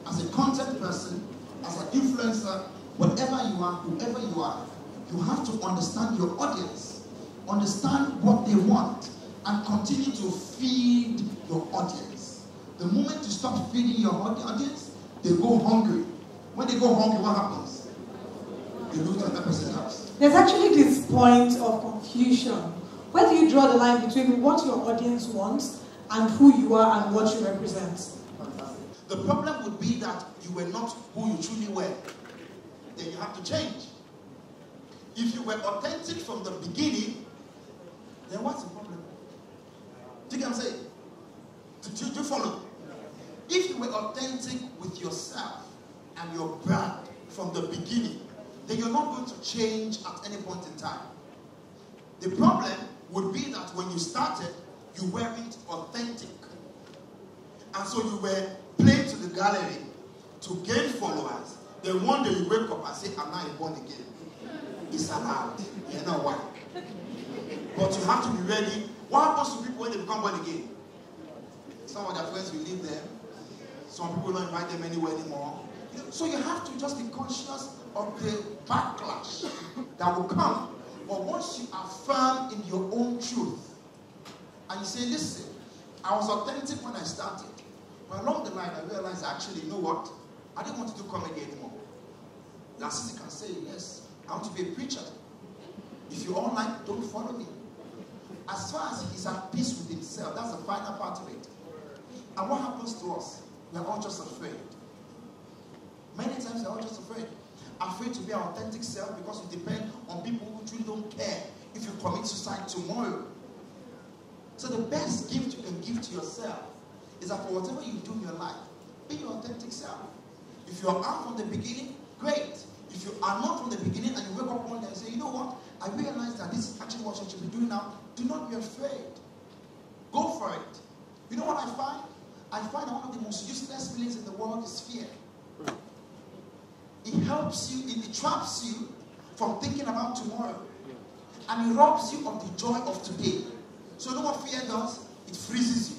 as a content person, as an influencer, whatever you are, whoever you are, you have to understand your audience, understand what they want, and continue to feed your audience. The moment you stop feeding your audience, they go hungry. When they go hungry, what happens? They lose another person's house. There's actually this point of confusion. Where do you draw the line between what your audience wants and who you are and what you represent? The problem would be that you were not who you truly were. Then you have to change. If you were authentic from the beginning, then what's the problem? Do you get what I'm saying? Do you follow? If you were authentic with yourself and your brand from the beginning, then you're not going to change at any point in time. The problem would be that when you started, you weren't authentic. And so you were playing to the gallery to gain followers. Then one day you wake up and say, I'm not born again. It's allowed. You know why? But you have to be ready. What happens to people when they become born again? Some of their friends will leave them. Some people don't invite them anywhere anymore. So you have to just be conscious of the backlash that will come. But once you are firm in your own truth, and you say, listen, I was authentic when I started. But along the line, I realized, actually, you know what? I didn't want to do comedy anymore. Lasisi can say, yes, I want to be a preacher. If you all like, don't follow me. As far as he's at peace with himself, that's the final part of it. And what happens to us? We're all just afraid. Many times we're all just afraid. Afraid to be our authentic self because we depend on people who truly don't care if you commit suicide tomorrow. So the best gift you can give to yourself is that for whatever you do in your life, be your authentic self. If you are out from the beginning, great. If you are not from the beginning and you wake up one day and say, you know what, I realize that this is actually what I should be doing now, do not be afraid. Go for it. You know what I find? I find that one of the most useless feelings in the world is fear. It helps you, it traps you from thinking about tomorrow. And it robs you of the joy of today. So you know what fear does? It freezes you.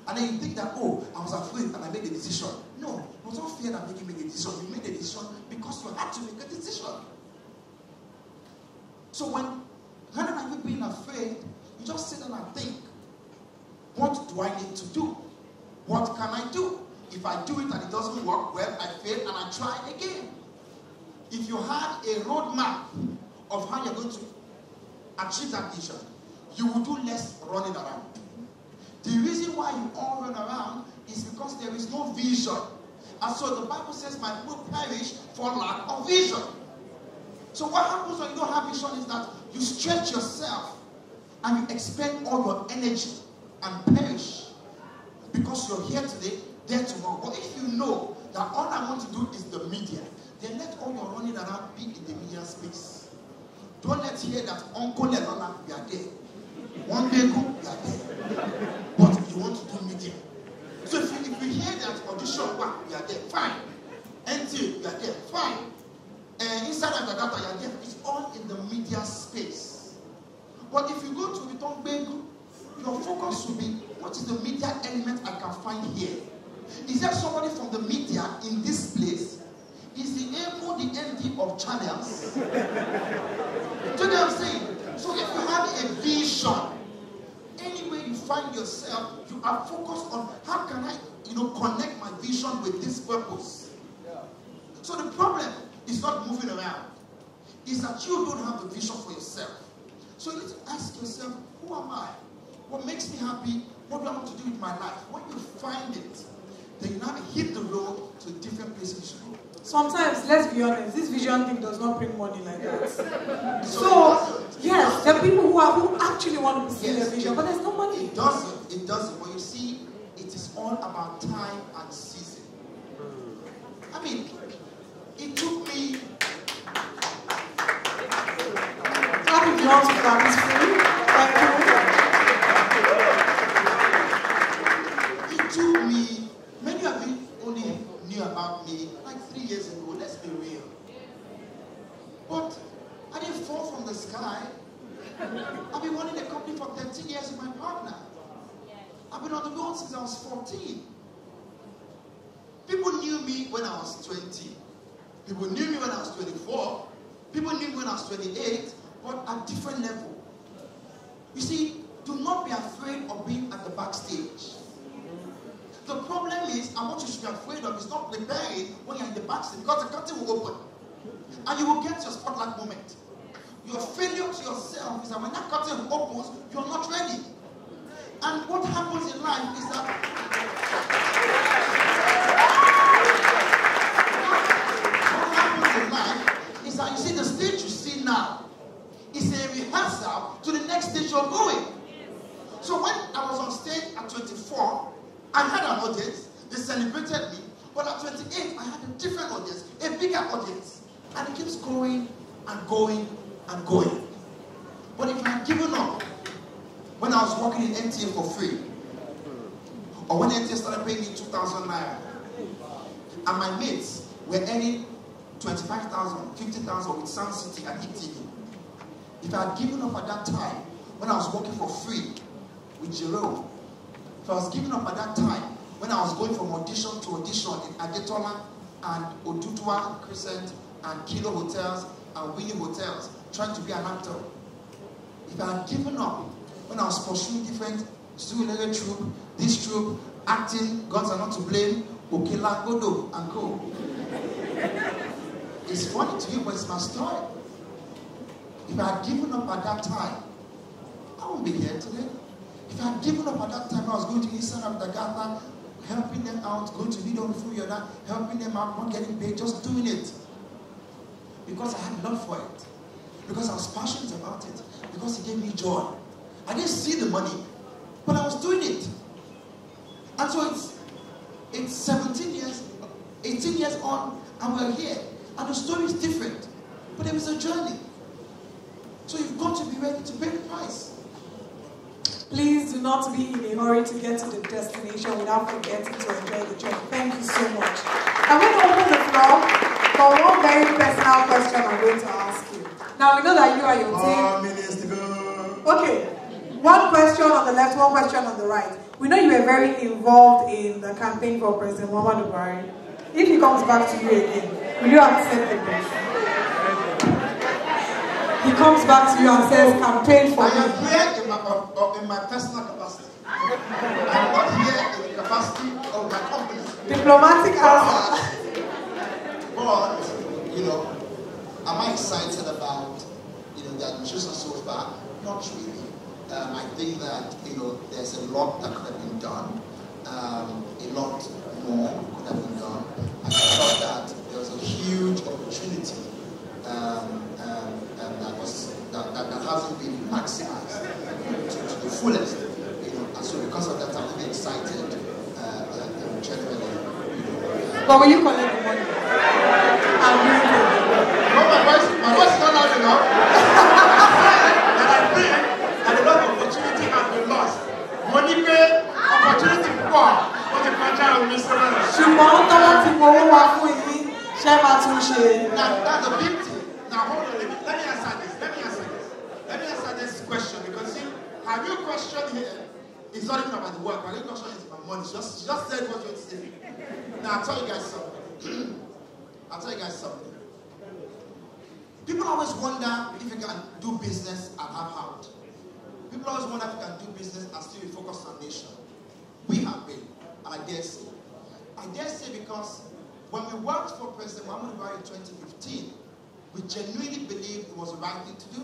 And then you think that, oh, I was afraid and I made a decision. No, it was not fear that made you make a decision. You made a decision because you had to make a decision. So rather than you being afraid, you just sit down and think, what do I need to do? What can I do? If I do it and it doesn't work, well, I fail and I try again. If you had a roadmap of how you're going to achieve that vision, you will do less running around. The reason why you all run around is because there is no vision. And so the Bible says, my people perish for lack of vision. So what happens when you don't have vision is that you stretch yourself and you expend all your energy and perish. Because you're here today, there tomorrow. But if you know that all I want to do is the media, then let all your running around be in the media space. Don't let's hear that Uncle Lelola, we are there. One day go, we are there. But you want to do media. So if you hear that audition, we are there, fine. NT, we are there, fine. Inside of the data, you are there. It's all in the media space. But if you go to Return Begu, your focus will be, what is the media element I can find here? Is there somebody from the media in this place? Is the AFO the MD of channels? Do you know what I'm saying? So if you have a vision, anywhere you find yourself, you are focused on how can I, connect my vision with this purpose. So the problem is not moving around. It's that you don't have the vision for yourself. So you need to ask yourself, who am I? What makes me happy? What do I want to do with my life? When you find it, then you now hit the road to different places you go. Sometimes, let's be honest, this vision thing does not bring money like that. So yes, there are people who actually want to pursue their vision, but there's no money. It doesn't. But you see, it is all about time and season. I mean, it took me. Happy belongs to that is free. It took me. Many of you only knew about me like 3 years ago. Let's be real. But I didn't fall from the sky. I've been running a company for 13 years with my partner. I've been on the road since I was 14. People knew me when I was 20. People knew me when I was 24. People knew me when I was 28, but at different level. You see, do not be afraid of being at the backstage. The problem is, and what you should be afraid of is not preparing when you're in the backstage, because the curtain will open. And you will get your spotlight moment. Your failure to yourself is that when that curtain opens, you're not ready. And what happens in life is that you see the stage you see now is a rehearsal to the next stage you're going. So when I was on stage at 24, I had an audience, they celebrated me, but at 28, I had a different audience, a bigger audience. And it keeps going and going and going. But if I had given up when I was working in NTA for free, or when NTA started paying me 2,000 naira, and my mates were earning 25,000, 50,000 with Sound City and Hit TV. If I had given up at that time, when I was working for free with Jerome, if I was giving up at that time, when I was going from audition to audition in Adetola and Oduduwa Crescent and Kilo Hotels and Winnie Hotels, trying to be an actor, if I had given up when I was pursuing different Zulele troupe, this troupe, acting, Gods Are Not to Blame, Okela, Godo, and Co. It's funny to you, but it's my story. If I had given up at that time, I wouldn't be here today. If I had given up at that time, I was going to Eastern Abdagata, helping them out, going to Lido Rufuyona, helping them out, not getting paid, just doing it. Because I had love for it. Because I was passionate about it. Because it gave me joy. I didn't see the money, but I was doing it. And so it's 17 years, 18 years on, and we're here. And the story is different. But it was a journey. So you've got to be ready to pay the price. Please do not be in a hurry to get to the destination without forgetting to enjoy the journey. Thank you so much. I'm going to open the floor for one very personal question I'm going to ask you. Now, we know that you are your team. Okay. One question on the left, one question on the right. We know you were very involved in the campaign for President Muhammadu Buhari. If he comes back to you again, will you accept the best? He comes back to you and says, campaign for me. I am here in my personal capacity. I'm not here in the capacity of my company. Diplomatic answer. But, you know, am I excited about, you know, the administration so far? Not really. I think that, you know, there's a lot that could have been done. A lot more could have been done. I thought that there was a huge opportunity that hasn't been maximized to the fullest. You know, and so because of that, I'm really excited generally. But will you collect the money? No, my voice is not loud enough. And I think that a lot of opportunity has been lost. Money pay, opportunity poor. What a contract with Mr. Now, that's a big thing. Now, hold on, let me answer this. Let me answer this question because, see, have you questioned here? It's not even about the work. Have you questioned is about money? Just said what you're saying. Now, I'll tell you guys something. People always wonder if you can do business and have heart. People always wonder if you can do business and still be focused on nation. We have been, and I dare say. Because when we worked for President Muhammadu Buhari in 2015, we genuinely believed it was the right thing to do.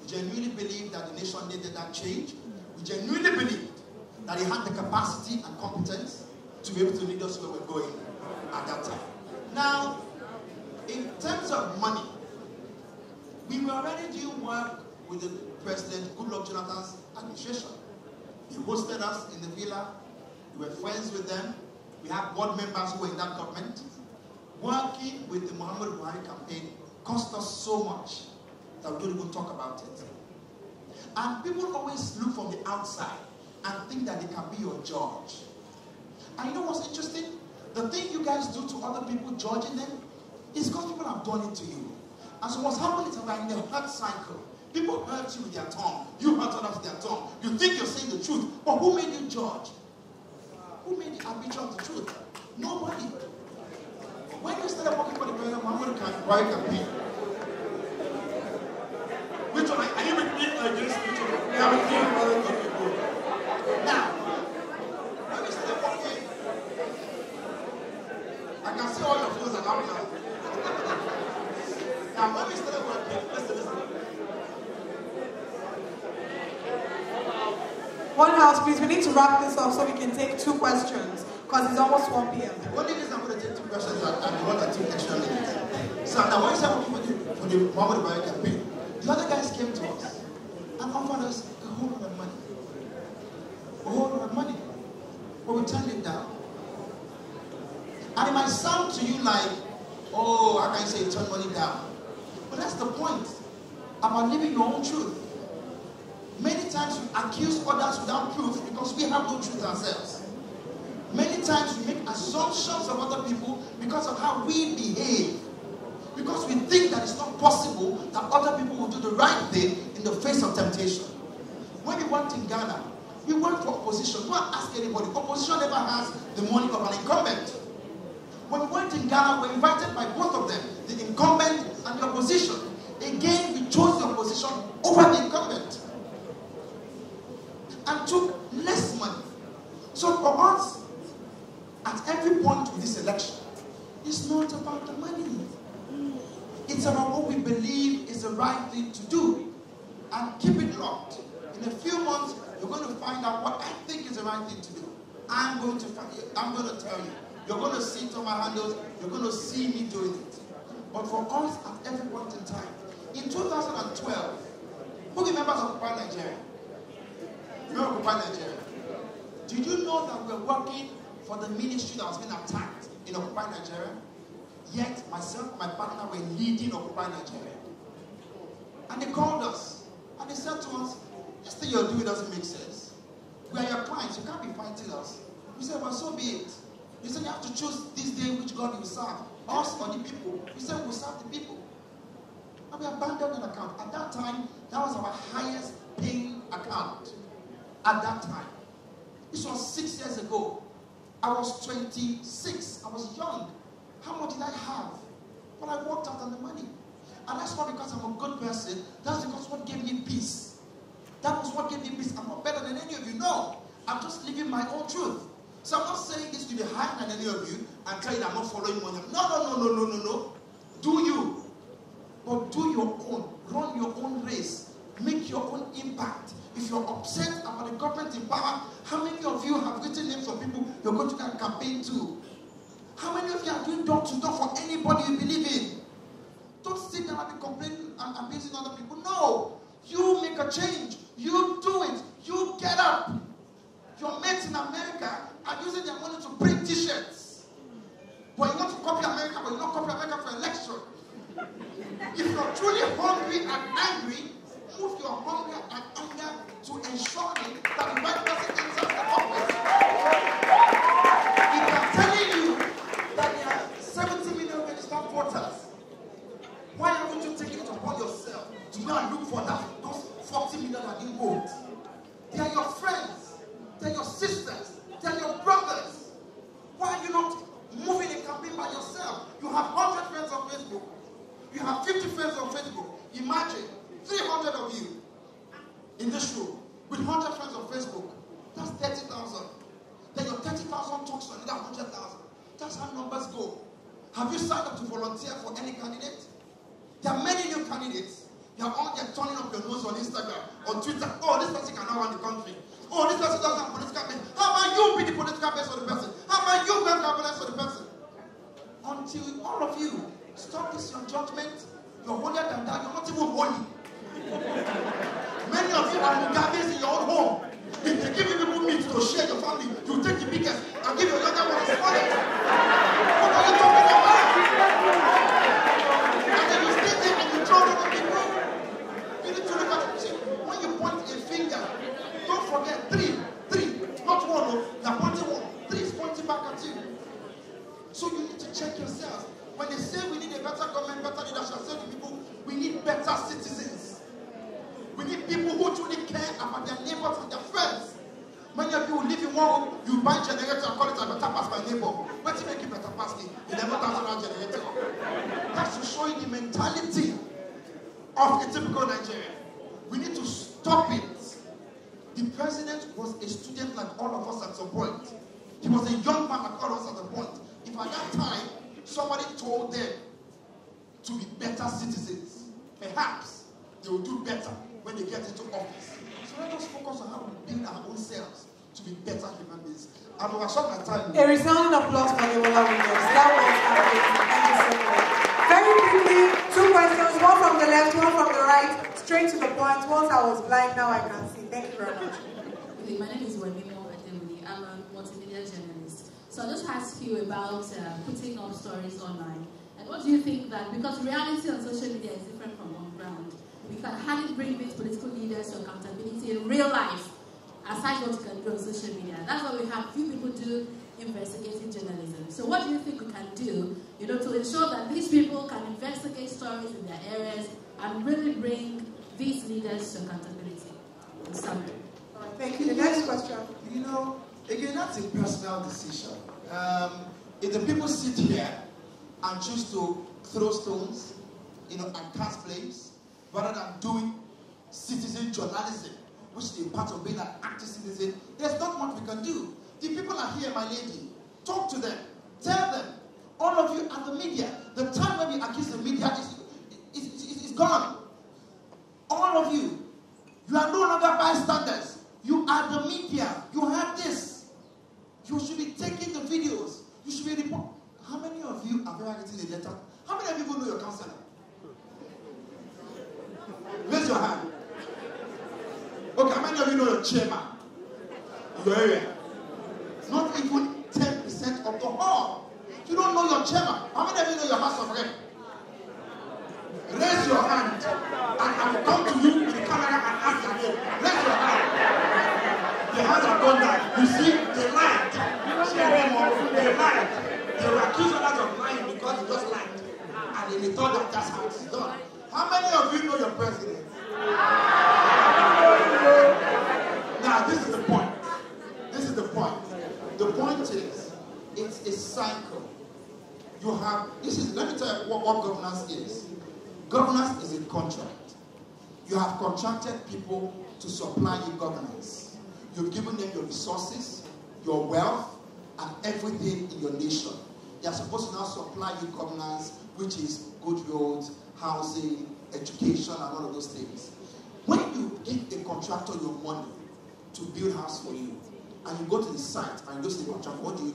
We genuinely believed that the nation needed that change. We genuinely believed that he had the capacity and competence to be able to lead us where we're going at that time. Now, in terms of money, we were already doing work with the President Goodluck Jonathan's administration. He hosted us in the villa. We were friends with them. We had board members who were in that government. Working with the Muhammadu Buhari campaign cost us so much that we don't even talk about it. And people always look from the outside and think that they can be your judge. And you know what's interesting? The thing you guys do to other people, judging them, is because people have done it to you. And so what's happening is that in the hurt cycle, people hurt you with their tongue. You hurt others with their tongue. You think you're saying the truth. But who made you judge? Who made the arbiter of the truth? Nobody. When you started working for the President Muhammadu Buhari campaign, which one? Are you with me or against which one? Yeah, with me. Now, when we started working, I can see all your phones are out now. Now, when we started working, listen. One house, please. We need to wrap this up so we can take 2 questions because it's almost 1 p.m. The only reason I'm going to take 2 questions and the one that took extra minutes. So now, when you start working for the Muhammadu Buhari campaign, the other guys came to us and offered us a whole lot of money. But we turned it down. And it might sound to you like, oh, how can you say you turn money down? But that's the point about living your own truth. Many times we accuse others without proof because we have no truth ourselves. Many times we make assumptions of other people because of how we behave. Because we think that it's not possible that other people will do the right thing in the face of temptation. When we worked in Ghana, we worked for opposition. Don't ask anybody. Opposition never has the money of an incumbent. When we went in Ghana, we were invited by both of them, the incumbent and the opposition. Again, we chose the opposition over the incumbent. And took less money. So for us, at every point with this election, it's not about the money. It's about what we believe is the right thing to do. And keep it locked. In a few months, you're going to find out what I think is the right thing to do. I'm going to tell you. You're going to see it on my handles. You're going to see me doing it. But for us, at every point in time, in 2012, who remembers Occupy Nigeria? Remember Occupy Nigeria? Did you know that we're working for the ministry that was being attacked in Occupy Nigeria? Yet, myself and my partner were leading Occupy Nigeria. And they called us. And they said to us, this thing you're doing doesn't make sense. We are your clients. You can't be fighting us. We said, well, so be it. You said you have to choose this day which God you serve. Us or the people. We said we'll serve the people. And we abandoned an account. At that time, that was our highest paying account. At that time. This was 6 years ago. I was 26. I was young. How much did I have? Well, I worked out on the money. And that's not because I'm a good person. That's because what gave me peace. That was what gave me peace. I'm not better than any of you. No. I'm just living my own truth. So I'm not saying this to be higher than any of you and tell you that I'm not following money. No. Do you. But do your own. Run your own race. Make your own impact. If you're upset about the government in power, how many of you have written names of people you're going to campaign to? How many of you are doing door-to-door for anybody you believe in? Don't sit there and be complaining and abusing other people. No. You make a change. You do it. You get up. Your mates in America are using their money to print t-shirts. But you want to copy America, but you don't copy America for election. If you're truly hungry and angry, move your hunger and anger to ensuring that the right person enters the office. If I'm telling you that there are 70 million registered voters, why haven't you taken it upon yourself to go and look for those 40 million that didn't vote? They are your friends. They are your sisters. They are your brothers. Why are you not moving a campaign by yourself? You have 100 friends on Facebook. You have 50 friends on Facebook. Imagine 300 of you in this room with 100 friends on Facebook. That's 30,000. Then your 30,000 talks to another 100,000. That's how numbers go. Have you signed up to volunteer for any candidate? There are many new candidates. You are all there turning up your nose on Instagram, on Twitter. Oh, this person cannot run the country. Oh, this person doesn't have political base. How about you be the political base for the person? How about you grant governance for the person? Until all of you stop this your judgment, you're holier than that, you're not even holy. Many of you are Mugabes in your own home. If they give you people meat to share your family, you take the biggest and give your younger one the smallest. What are you talking about? And then you stay there and you throw other people. You need to look at it. See, when you point a finger, don't forget three, not one. You're pointing one. Three is pointing back at you. So you need to check yourself. When they say we need a better government, better leadership, I say to people, we need better citizens. We need people who truly care about their neighbors and their friends. Many of you will live in one home, you buy a generator and call it a better pass my neighbor. What do you make it better pass me? 11,000 generator. That's to show you the mentality of a typical Nigerian. We need to stop it. The president was a student like all of us at some point. He was a young man like all of us at a point. If at that time, somebody told them to be better citizens, perhaps they will do better when they get into office. So let us focus on how we build our own selves to be better human beings. And overshot my time. A resounding applause for Demola Williams. That was amazing. Thank you so much. Very quickly, two questions, one from the left, one from the right, straight to the point. Once I was blind, now I can see. Thank you very much. Okay, my name is Wemimo Ademuni. I'm a multimedia journalist. So I'll just ask you about putting up stories online. And what do you think that, because reality on social media is different from on ground, we can hardly bring these political leaders to accountability in real life, aside what you can do on social media. That's why we have few people do investigative journalism. So what do you think we can do, to ensure that these people can investigate stories in their areas and really bring these leaders to accountability? In summary. All right, thank you. The next question. Again, that's a personal decision. If the people sit here and choose to throw stones, and cast flames, rather than doing citizen journalism, which is a part of being an active citizen, there's not much we can do. The people are here, my lady. Talk to them. Tell them. All of you are the media. The time when we accuse the media is gone. All of you. You are no longer bystanders. You are the media. You have this. You should be taking the videos. You should be reporting. How many of you have ever written a letter? How many of you know your counselor? Raise your hand. Okay, how many of you know your chairman in your area? Not even 10% of the hall. You don't know your chairman. How many of you know your house of rep? Raise your hand and I will come to you with the camera and ask your name. Raise your hand. The hands have gone down. You see, they lied. They lied. They were accused others of lying because they just lied. And then they thought that that's how it's done. How many of you know your president? Now, this is the point. This is the point. The point is, it's a cycle. You have, let me tell you what governance is. Governance is a contract. You have contracted people to supply you governance. You've given them your resources, your wealth, and everything in your nation. They are supposed to now supply you governance, which is good roads, housing, education, and all of those things. When you give a contractor your money to build house for you, and you go to the site and you go to the contractor, what do?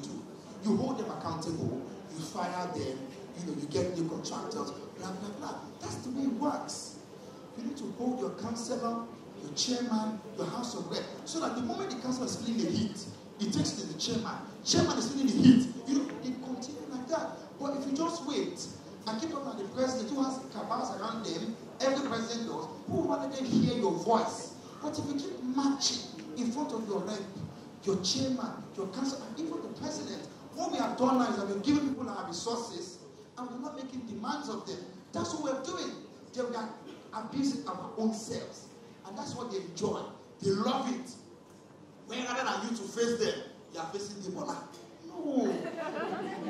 You hold them accountable, you fire them, you get new contractors, blah, blah, blah. That's the way it works. You need to hold your councillor, your chairman, your house of rep, so that the moment the councillor is feeling the heat, it takes it to the chairman. Chairman is feeling the heat. They continue like that. But if you just wait and keep on at the president who has cabals around them, every president does, who rather than hear your voice. But if you keep marching in front of your rep, your chairman, your council, and even the president, what we have done now is that we're giving people our resources and we're not making demands of them. That's what we're doing. They are abusing our own selves. And that's what they enjoy. They love it. When rather than you to face them, you are facing Ebola. No.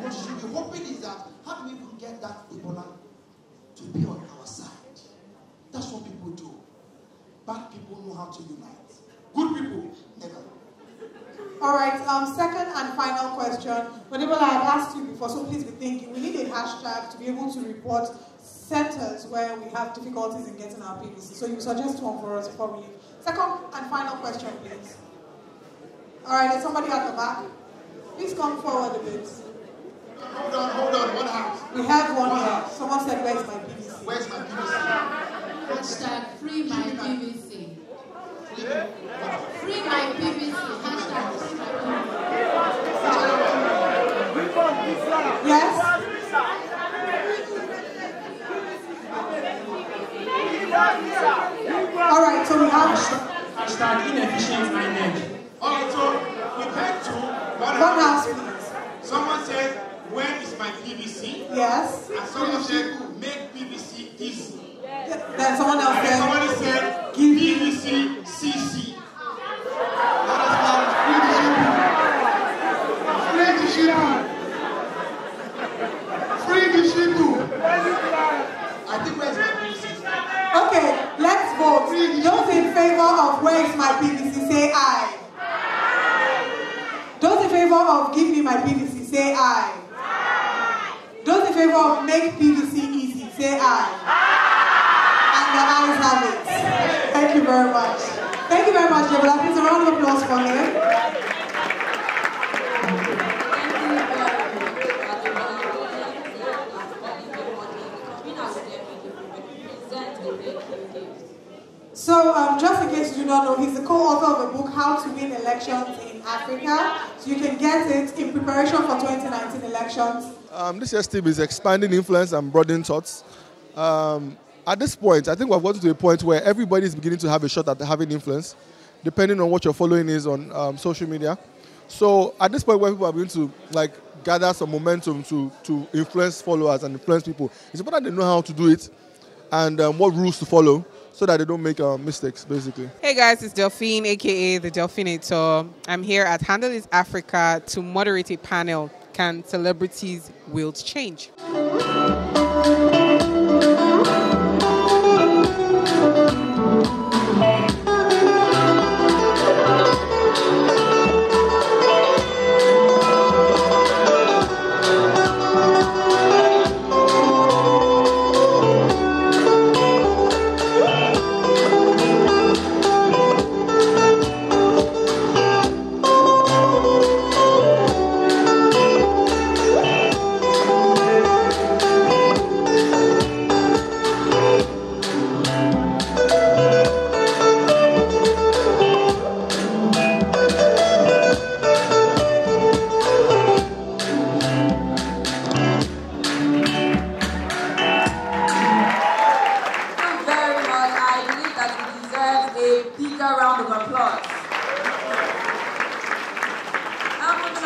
What you should be hoping is that how do we even get that Ebola to be on our side? That's what people do. Bad people know how to unite. Good people, never. All right, second and final question. Whenever I have asked you before, so please be thinking, we need a hashtag to be able to report centers where we have difficulties in getting our PVC. So you suggest one for us before we leave. Second and final question, please. All right, there's somebody at the back. Please come forward a bit. Hold on, one house. We have one here. Someone said, where's my PVC? Where's my PVC? Hashtag free my PVC. Free my PVC. Hashtag free my PVC. Yes? All right, so we have hashtag inefficient INEC. Okay, so we went to one house, please. Someone said, where is my PVC? Yes. And someone said, make PVC easy. Then someone else said, somebody said, give PVC CC. Free the sheep. Free the sheep. I think where's my PVC? Okay, let's vote. Those in favor of where is my PVC, say aye. Those in favor of give me my PVC, say aye. Those in favor of make PVC easy, say aye. And the ayes have it. Thank you very much. Thank you very much, Deborah. Please a round of applause for him. So, just in case you do not know, he's the co-author of a book, How to Win Elections in Africa. So you can get it in preparation for 2019 elections. This year's theme is expanding influence and broadening thoughts. At this point, I think we've gotten to a point where everybody is beginning to have a shot at having influence, depending on what your following is on social media. So at this point where people are going to gather some momentum to influence followers and influence people, it's important they know how to do it and what rules to follow, so that they don't make mistakes, basically. Hey guys, it's Delphine, aka the Delphinator. I'm here at HandleitAfrica to moderate a panel, Can Celebrities Wield Change?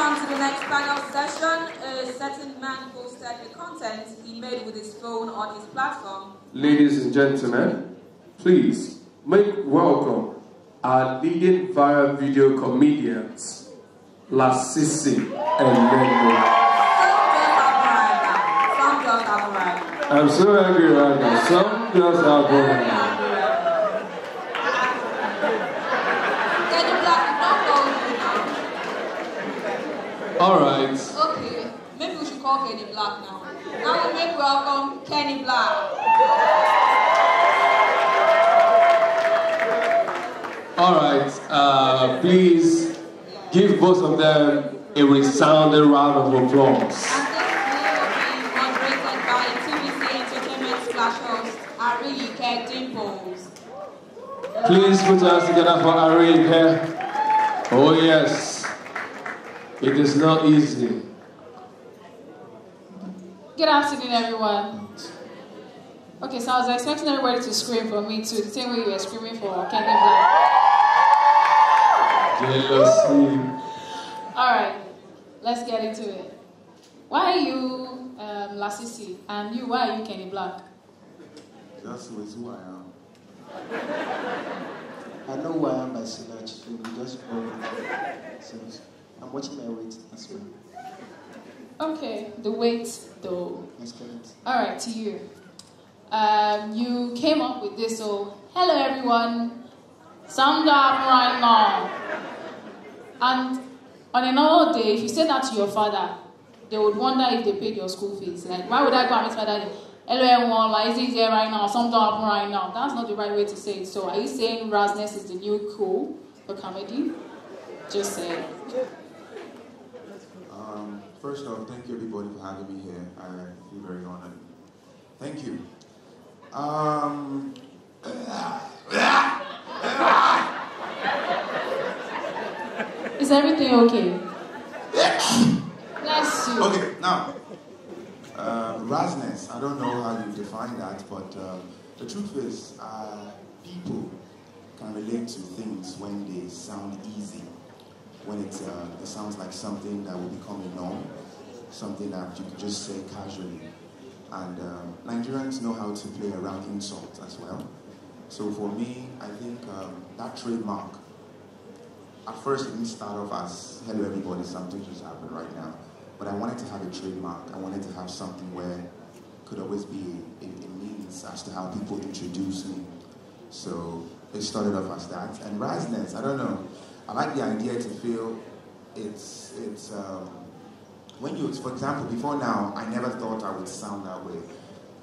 on to the next panel session. A certain man posted the content he made with his phone on his platform. Ladies and gentlemen, please make welcome our leading viral video comedians, Lasisi and Nendo. Some just have arrived. I'm so angry right now. Some just have arrived. All right. Okay, maybe we should call Kenny Blaq now. Now we make welcome Kenny Blaq. All right. Please give both of them a resounding round of applause. Moderated by TVC Entertainment Splash host Ariyike Dimples. Please put your hands together for Ariyike. Oh yes. It is not easy. Good afternoon, everyone. Okay, so I was expecting everybody to scream for me too, the same way you were screaming for Kenny Blaq. Jealousy. Alright, let's get into it. Why are you Lasisi? And you, why are you Kenny Blaq? That's who I am. I know who I am by Sinach, so you just follow. I'm watching my weight as well. Okay, the weight though. That's correct. Alright, to you. You came up with this, so hello everyone. Sound up right now. And on a normal day, if you said that to your father, they would wonder if they paid your school fees. Like, why would I go and meet my daddy? Hello everyone, like, is it here right now? Something happen right now. That's not the right way to say it. So are you saying rasness is the new cool for comedy? Just say it. First off, thank you everybody for having me here. I feel very honored. Thank you. Is everything okay? Bless you. Okay, now, rasness, I don't know how you define that, but the truth is, people can relate to things when they sound easy. When it sounds like something that will become a norm, something that you could just say casually. And Nigerians know how to play around insults as well. So for me, I think that trademark, at first it didn't start off as, hello everybody, something just happened right now. But I wanted to have a trademark. I wanted to have something where it could always be a means as to how people introduce me. So it started off as that. And rasness, I don't know. I like the idea to feel it's when you, for example, before now, I never thought I would sound that way.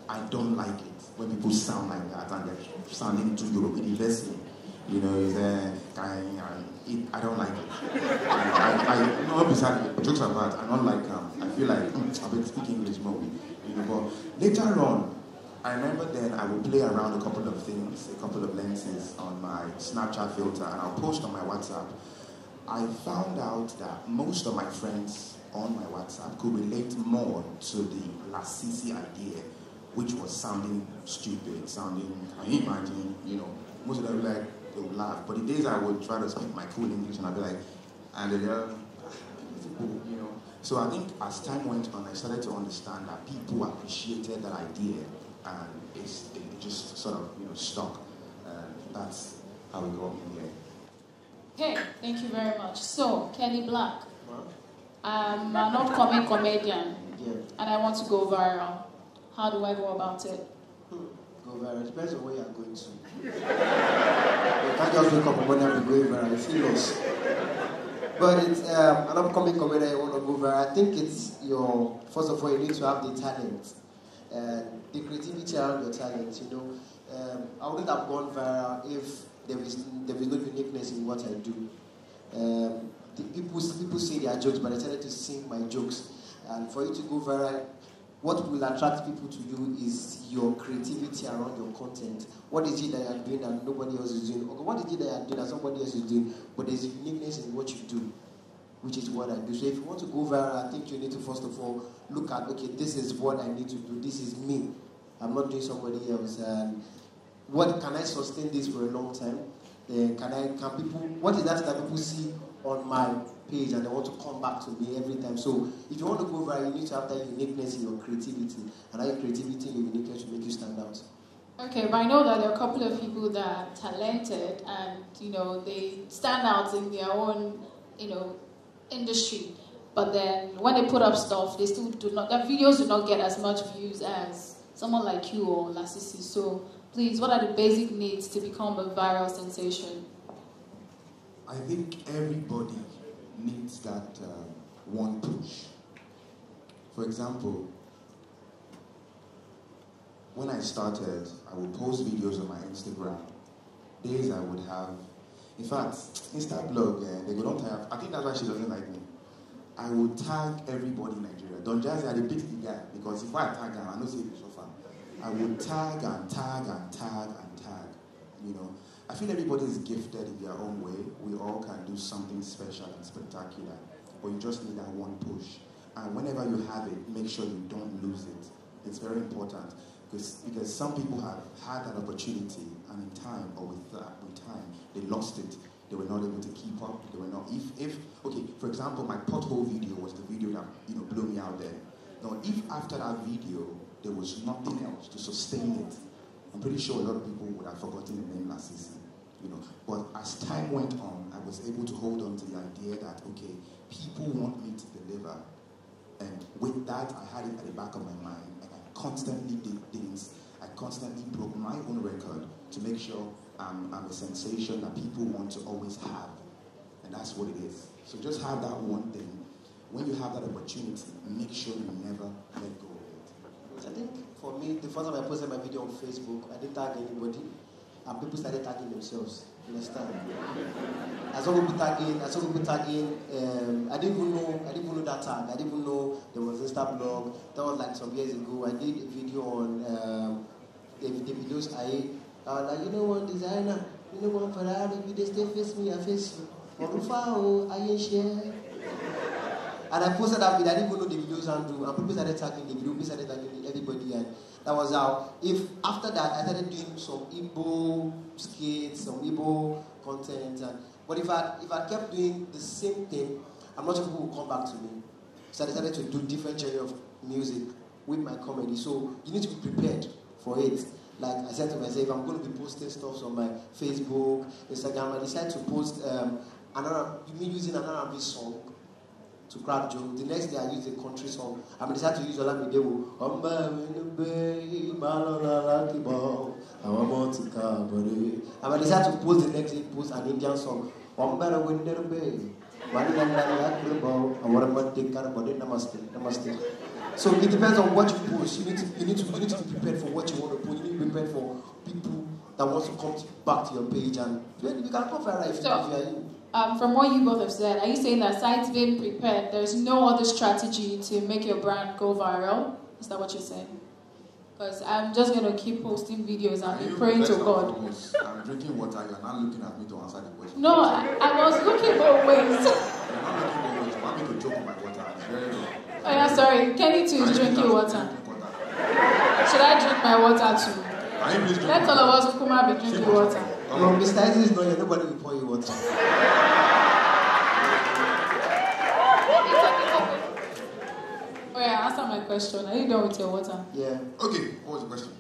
I don't like it when people sound like that and they're sounding too European. You know, I don't like it. I know, besides jokes apart, I'm not like, I feel like, I've been speaking English more, you know, but later on, I remember then I would play around a couple of things, a couple of lenses on my Snapchat filter, and I'll post on my WhatsApp. I found out that most of my friends on my WhatsApp could relate more to the Lasisi idea, which was sounding stupid, can you imagine, you know, most of them would like, they would laugh. But the days I would try to speak my cool English and I'd be like, and you know. So I think as time went on, I started to understand that people appreciated that idea. And it just sort of, you know, stuck. That's how we got in here. Okay, thank you very much. So, Kenny Blaq, I'm an upcoming comedian, and I want to go viral. How do I go about it? Go viral. It depends on where you're going to. You can't just wake up and when I'm going viral. You feel lost. But it's an upcoming comedian you want to go viral. I think it's first of all, you need to have the talent. The creativity around your talent, you know. I wouldn't have gone viral if there is no uniqueness in what I do. People say they are jokes, but I decided to sing my jokes. And for you to go viral, what will attract people to you is your creativity around your content. What is it that you are doing that nobody else is doing? Or what is it that you are doing that somebody else is doing, but there's a uniqueness in what you do, which is what I do. So if you want to go viral, I think you need to first of all look at, okay, this is what I need to do. This is me. I'm not doing somebody else. And what can I sustain this for a long time? Then can people? What is that people see on my page and they want to come back to me every time. So if you want to go viral, you need to have that uniqueness in your creativity, and that creativity and your uniqueness will make you stand out. Okay, but I know that there are a couple of people that are talented and, they stand out in their own, industry. But then when they put up stuff, they still do not, their videos do not get as much views as someone like you or Lasisi. So please, what are the basic needs to become a viral sensation? I think everybody needs that one push. For example, when I started, I would post videos on my Instagram. Days I would have, in fact, Instablog, they would not have, I think that's why she doesn't like me. I would tag everybody in Nigeria. Don Jazzy, I repeat the guy, because if I tag him, I know say it's so far. I would tag and tag and tag and tag, I feel everybody is gifted in their own way. We all can do something special and spectacular, but you just need that one push. And whenever you have it, make sure you don't lose it. It's very important. Because some people have had that opportunity, and in time, or with time, they lost it. They were not able to keep up. They were not. Okay, for example, my pothole video was the video that blew me out there. Now, if after that video there was nothing else to sustain it, I'm pretty sure a lot of people would have forgotten the name Lasisi. But as time went on, I was able to hold on to the idea that okay, people want me to deliver, and with that, I had it at the back of my mind. Constantly did things. I constantly broke my own record to make sure I'm a sensation that people want to always have. And that's what it is. So just have that one thing. When you have that opportunity, make sure you never let go of it. I think for me, the first time I posted my video on Facebook, I didn't tag anybody, and people started tagging themselves. You understand? I saw people tagging. I didn't even know that tag. I didn't even know there was Instablog. That was like some years ago. I did a video on the videos I like, one designer, one Ferrari, they stay face me, I face you. I ain't share. And I posted that video. I didn't even know the videos and people started tagging the video, people started tagging everybody, and that was how. If after that I started doing some Igbo skits, some Igbo content, but if I kept doing the same thing, I'm not sure people will come back to me. So I decided to do different genre of music with my comedy. So you need to be prepared for it. Like I said to myself, I'm going to be posting stuff on my Facebook, Instagram. I decided to post using an R&B song to crack joke. The next day I used a country song. I decided to use Olamide. I decided to post the next day, post an Indian song. So it depends on what you post. You need to be prepared for what you want to post. You need to be prepared for people that want to come back to your page, and you can go viral if you are you. From what you both have said, are you saying that besides being prepared, there's no other strategy to make your brand go viral? Is that what you're saying? Because I'm just going to keep posting videos and be praying to God. I'm drinking water, you're not looking at me to answer the question. No, I was looking both ways. You're not looking both ways. You want me to choke on my water? It's very good. Oh yeah, sorry. Kenny too is drinking water. Should I drink my water too? Let all of us Kuma be drinking water. No, Mr. Izzy is not here. Nobody will pour you water. Oh yeah, answer my question. Are you done with your water? Yeah. Okay, what was the question?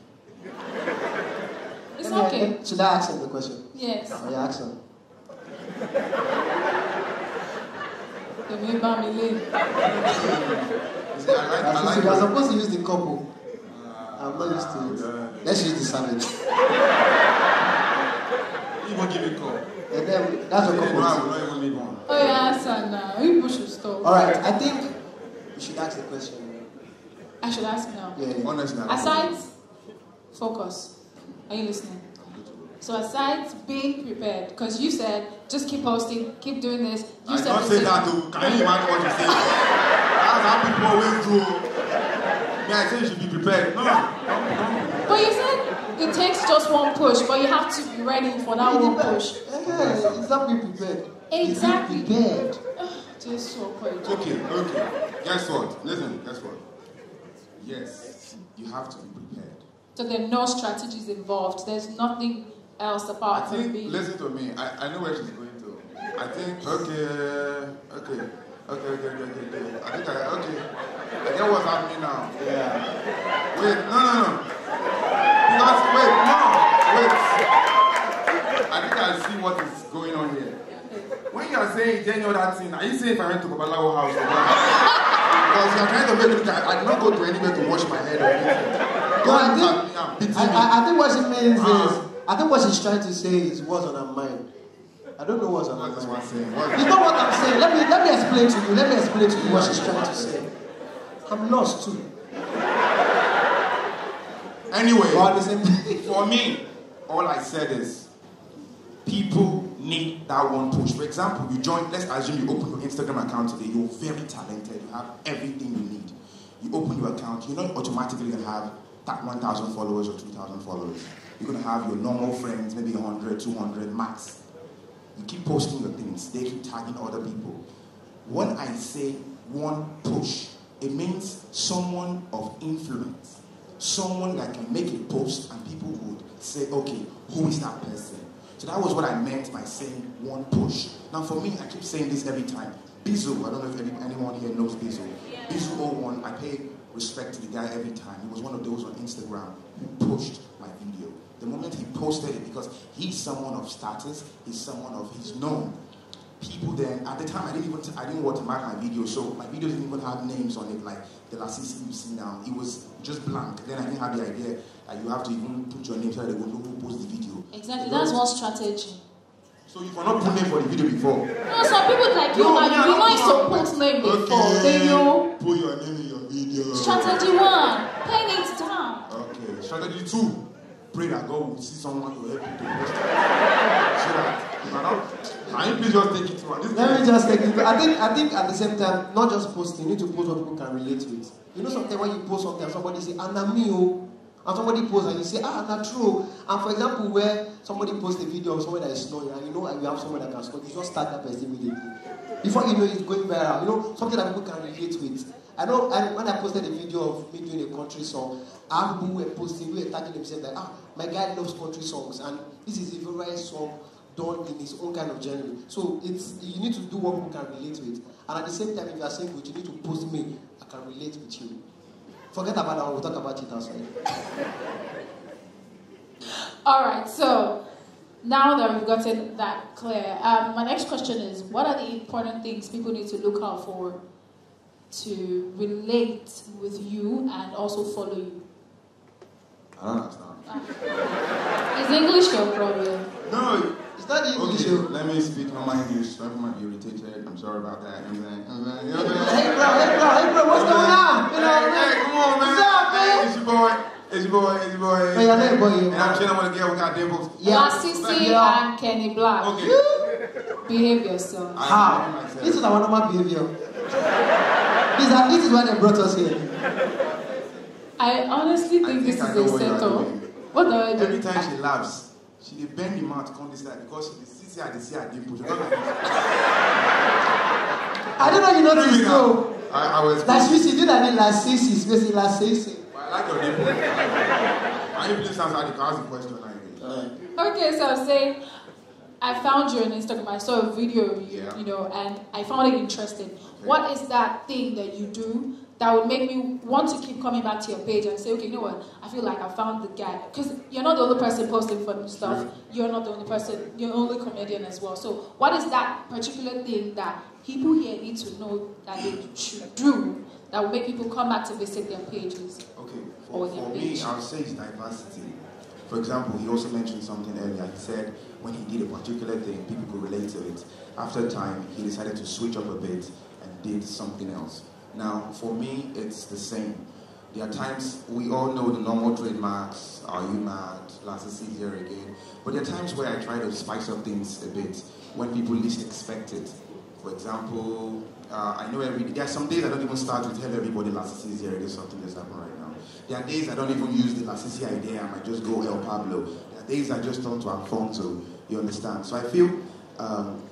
It's okay. Should I ask him the question? Yes. Oh, yeah, ask him. You're supposed to use the couple. I'm not used to it. Let's use the savage. You won't give it call. And then that's a couple. Oh yeah, answer now. You should stop. Alright, I think you should ask the question. I should ask now. Yeah. Honestly. Aside, focus. Are you listening? So aside being prepared, because you said just keep posting, keep doing this. You I don't say that too. Can you imagine what you say? That's how people always do. Yeah, I say you should be prepared. No. But you said it takes just one push, but you have to be ready for that one push. Yeah, it's not being prepared. Exactly. It's being prepared. Just so quick. Okay. Guess what? Listen, guess what? Yes, you have to be prepared. So there are no strategies involved. There's nothing else apart from being. Listen to me. I know where she's going to. I think, okay. I think I get what's happening now. Yeah. Wait, no. I think I see what is going on here. When you are saying any other thing, are you saying if I went to Babalawo house or what? Because you are trying to make it, I did not go to anywhere to wash my head or anything. No, I think what she means is, I think what she's trying to say is what's on her mind. I don't know what's on her mind. It's not what I'm saying. Let me explain to you. Let me explain to you what she's trying to say. I'm lost too. Anyway, for me, all I said is, people need that one push. For example, you join, let's assume you open your Instagram account today, you're very talented, you have everything you need. You open your account, you're not automatically going to have that 1,000 followers or 2,000 followers. You're going to have your normal friends, maybe 100, 200 max. You keep posting your things, they keep tagging other people. When I say one push, it means someone of influence. Someone that can make a post and people would say, okay, who is that person? So that was what I meant by saying one push. Now for me, I keep saying this every time. Bizu, I don't know if anyone here knows Bizu. Bizu 01, I pay respect to the guy every time. He was one of those on Instagram who pushed my video. The moment he posted it, because he's someone of status, he's known. People then, at the time I didn't watermark my video, so my videos didn't even have names on it, like the Lasisi you see now. It was just blank. Then I didn't have the idea that you have to even put your name so that they will know who posted the video. Exactly, that's one strategy. So you cannot put name for the video before? No, some people like you, and you be nice to put name before. Then you put your name in your video. Strategy 1, pen it down. Okay, strategy 2, pray that God will see someone to help you to post it. So that can you please just take it through? Let me just take it through. I think at the same time, not just posting, you need to post what people can relate to it. You know, sometimes when you post something and somebody say, "Anna mio," and somebody posts and you say, not true. And for example, where somebody posts a video of someone that is snoring, and you know you have someone that can snore, you just start that person immediately. Before you know it's going viral, you know, something that people can relate with. I know, and when I posted a video of me doing a country song, I have people who were posting, who were tagging themselves like, my guy loves country songs, and this is a favorite song done in his own kind of genre. So you need to do what people can relate with. And at the same time, if you are saying good, you need to post me, I can relate with you. Forget about that, we'll talk about it outside. Alright, so now that we've gotten that clear, my next question is, what are the important things people need to look out for to relate with you and also follow you? I don't understand. Is English your problem? No. It's not English. Okay, let me speak normal English. Some people might be irritated. I'm sorry about that. Hey bro, what's going on? Hey, come on, man. What's up, man? It's your boy. Hey, your name, boy. And I'm chilling with a girl who got dimples. Lasisi and Kenny Blaq. Okay. Behave yourself. How? This is our normal behavior. This is why they brought us here. I honestly think this is a setup. What do I do? Every time she laughs, she bend the mouth come this side because she see her dimples. I don't know you noticed though. I was Lasisi, do that in Lasisi, especially Lasisi. I like your dimples. I even sounds like the ask the question Okay, so I was saying, I found you on Instagram. I saw a video of you, you know, and I found it interesting. Okay. What is that thing that you do that would make me want to keep coming back to your page and say, okay, you know what? I feel like I found the guy. Because you're not the only person posting fun stuff. Sure. You're not the only person. You're the only comedian as well. So what is that particular thing that people here need to know that they should do that will make people come back to visit their pages? Okay, for me, I would say it's diversity. For example, he also mentioned something earlier. He said when he did a particular thing, people could relate to it. After time, he decided to switch up a bit and did something else. Now, for me, it's the same. There are times, we all know the normal trademarks, Are You Mad, Lasisi here again. But there are times where I try to spice up things a bit when people least expect it. For example, I know there are some days I don't even start to tell everybody Lasisi is here, there's something that's happening right now. There are days I don't even use the Lasisi idea, I might just go El Pablo. There are days I just turn to Alfonso, you understand? So I feel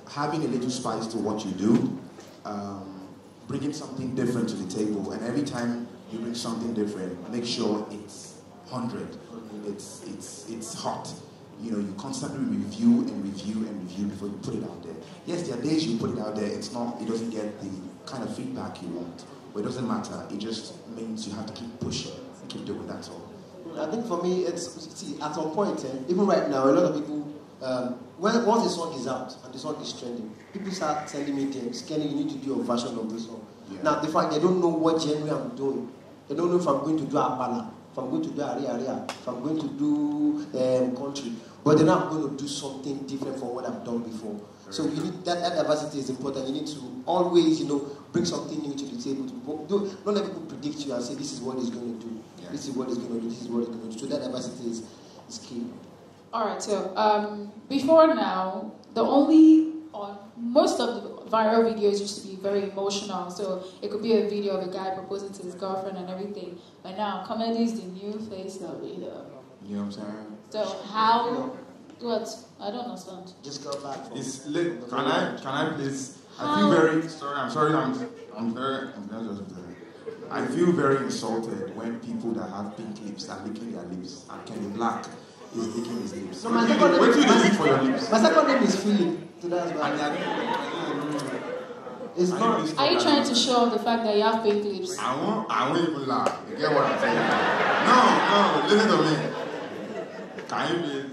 having a little spice to what you do, bringing something different to the table, and every time you bring something different, make sure it's 100. It's hot. you constantly review and review and review before you put it out there. Yes, there are days you put it out there, it doesn't get the kind of feedback you want. But it doesn't matter. It just means you have to keep pushing and keep doing that. All. I think for me, at some point, even right now, a lot of people, once the song is out and the song is trending, people start telling me things, Kenny, you need to do a version of this song. Yeah. Now, the fact they don't know what genre I'm doing. They don't know if I'm going to do Apala, if I'm going to do Aria, if I'm going to do country. But then I'm going to do something different from what I've done before. So you need that diversity is important. You need to always, bring something new to the table. Don't let people predict you and say this is what it's going to do. Yeah. This is what it's going to do. This is what it's going to do. So that diversity is key. All right. So before now, most of the viral videos used to be very emotional. So it could be a video of a guy proposing to his girlfriend and everything. But now comedy is the new face of it. You know what I'm saying? So how? What? I don't understand. Just go back. Can I please? I feel very sorry. I'm sorry. I feel very insulted when people that have pink lips are licking their lips, and Kenny Blaq is licking his lips. So wait till you lick for your lips. My second name is Philip. So that's why. It's not. Are you trying to show off the fact that you have pink lips? I won't even laugh. You get what I'm saying? No, listen to me. Can you please?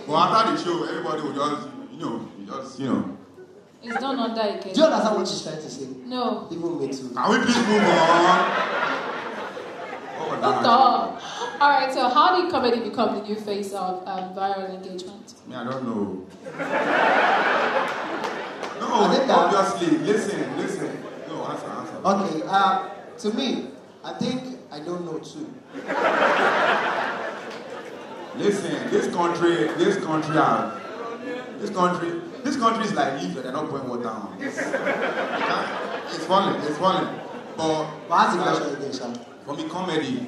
Well, after the show, everybody will just, It's done under a case. Do you understand what she's trying to say? No. Even me too. Can we please move on? What the? All right, so how did comedy become the new face of viral engagement? I don't know. No, obviously. Listen. No, answer. Okay, to me, I think I don't know too. Listen, this country is like leaves that they're not pouring water on. It's falling. But what's the question again, Sean? For me, comedy.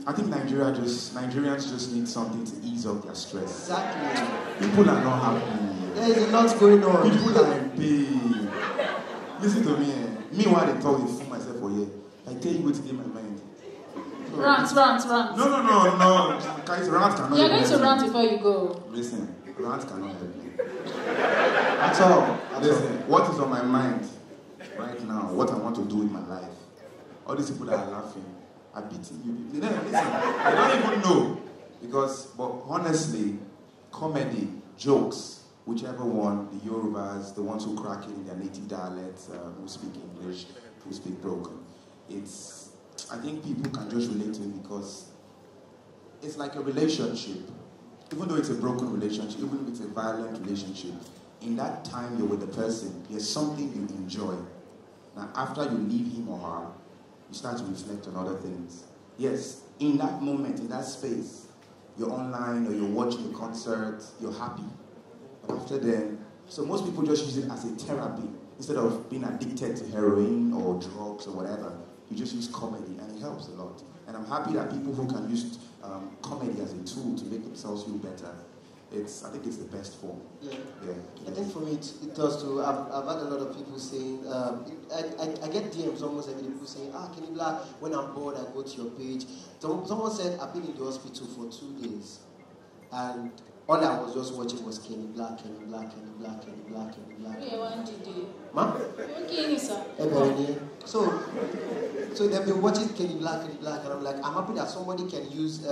I think Nigerians just need something to ease up their stress. Exactly. People are not happy. There is a lot going on. People are in pain. Listen to me. Meanwhile, they talk, they fool myself for you. I tell you what's in my mind. Rant. No. Guys, rant cannot help me. You're going to rant before you go. Listen, rant cannot help me. At all. Listen, what is on my mind right now, what I want to do with my life, all these people that are laughing, are beating you. Listen, I don't even know. But honestly, comedy, jokes, whichever one, the Yorubas, the ones who crack it in their native dialects, who speak English, who speak broken, I think people can just relate to it because it's like a relationship. Even though it's a broken relationship, even if it's a violent relationship, in that time you're with the person, there's something you enjoy. Now, after you leave him or her, you start to reflect on other things. Yes, in that moment, in that space, you're online or you're watching a concert, you're happy. But after then, so most people just use it as a therapy. Instead of being addicted to heroin or drugs or whatever, you just use comedy and it helps a lot. And I'm happy that people who can use comedy as a tool to make themselves feel better, I think it's the best form. Yeah. I think for me it does too. I've had a lot of people saying, I get DMs almost every day, people saying, Kenny Blaq, when I'm bored I go to your page. Someone said, I've been in the hospital for 2 days and all I was just watching was Kenny Blaq. Yeah, what did you do? Ma? Okay, sir. So they've been watching Kenny Blaq, and I'm like, I'm happy that somebody can use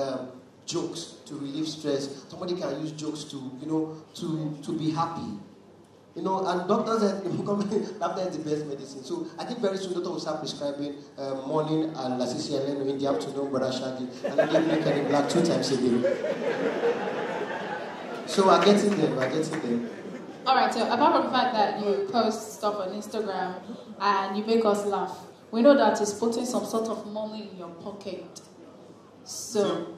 jokes to relieve stress. Somebody can use jokes to be happy. And doctors said laughter is the best medicine. So I think very soon doctors will start prescribing morning and Lasisi and in the afternoon, Brother Shaggy, and then give me Kenny Blaq 2 times a day. So we're getting there. All right, so apart from the fact that you post stuff on Instagram and you make us laugh, we know that it's putting some sort of money in your pocket. So...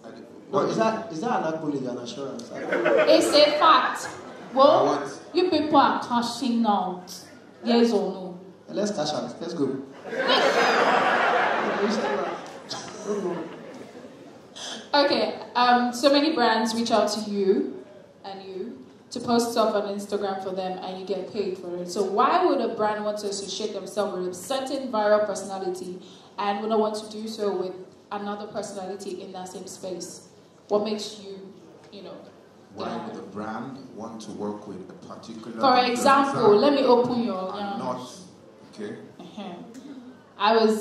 is that an acknowledge and assurance? It's a fact. Well, you people are cashing out. Yes or no? Let's cash out. Let's go. Okay, so many brands reach out to you to post stuff on Instagram for them and you get paid for it. So why would a brand want to associate themselves with a certain viral personality and would not want to do so with another personality in that same space? What makes you, Why would a brand want to work with a particular... For example, let me open your... Not... Okay. I was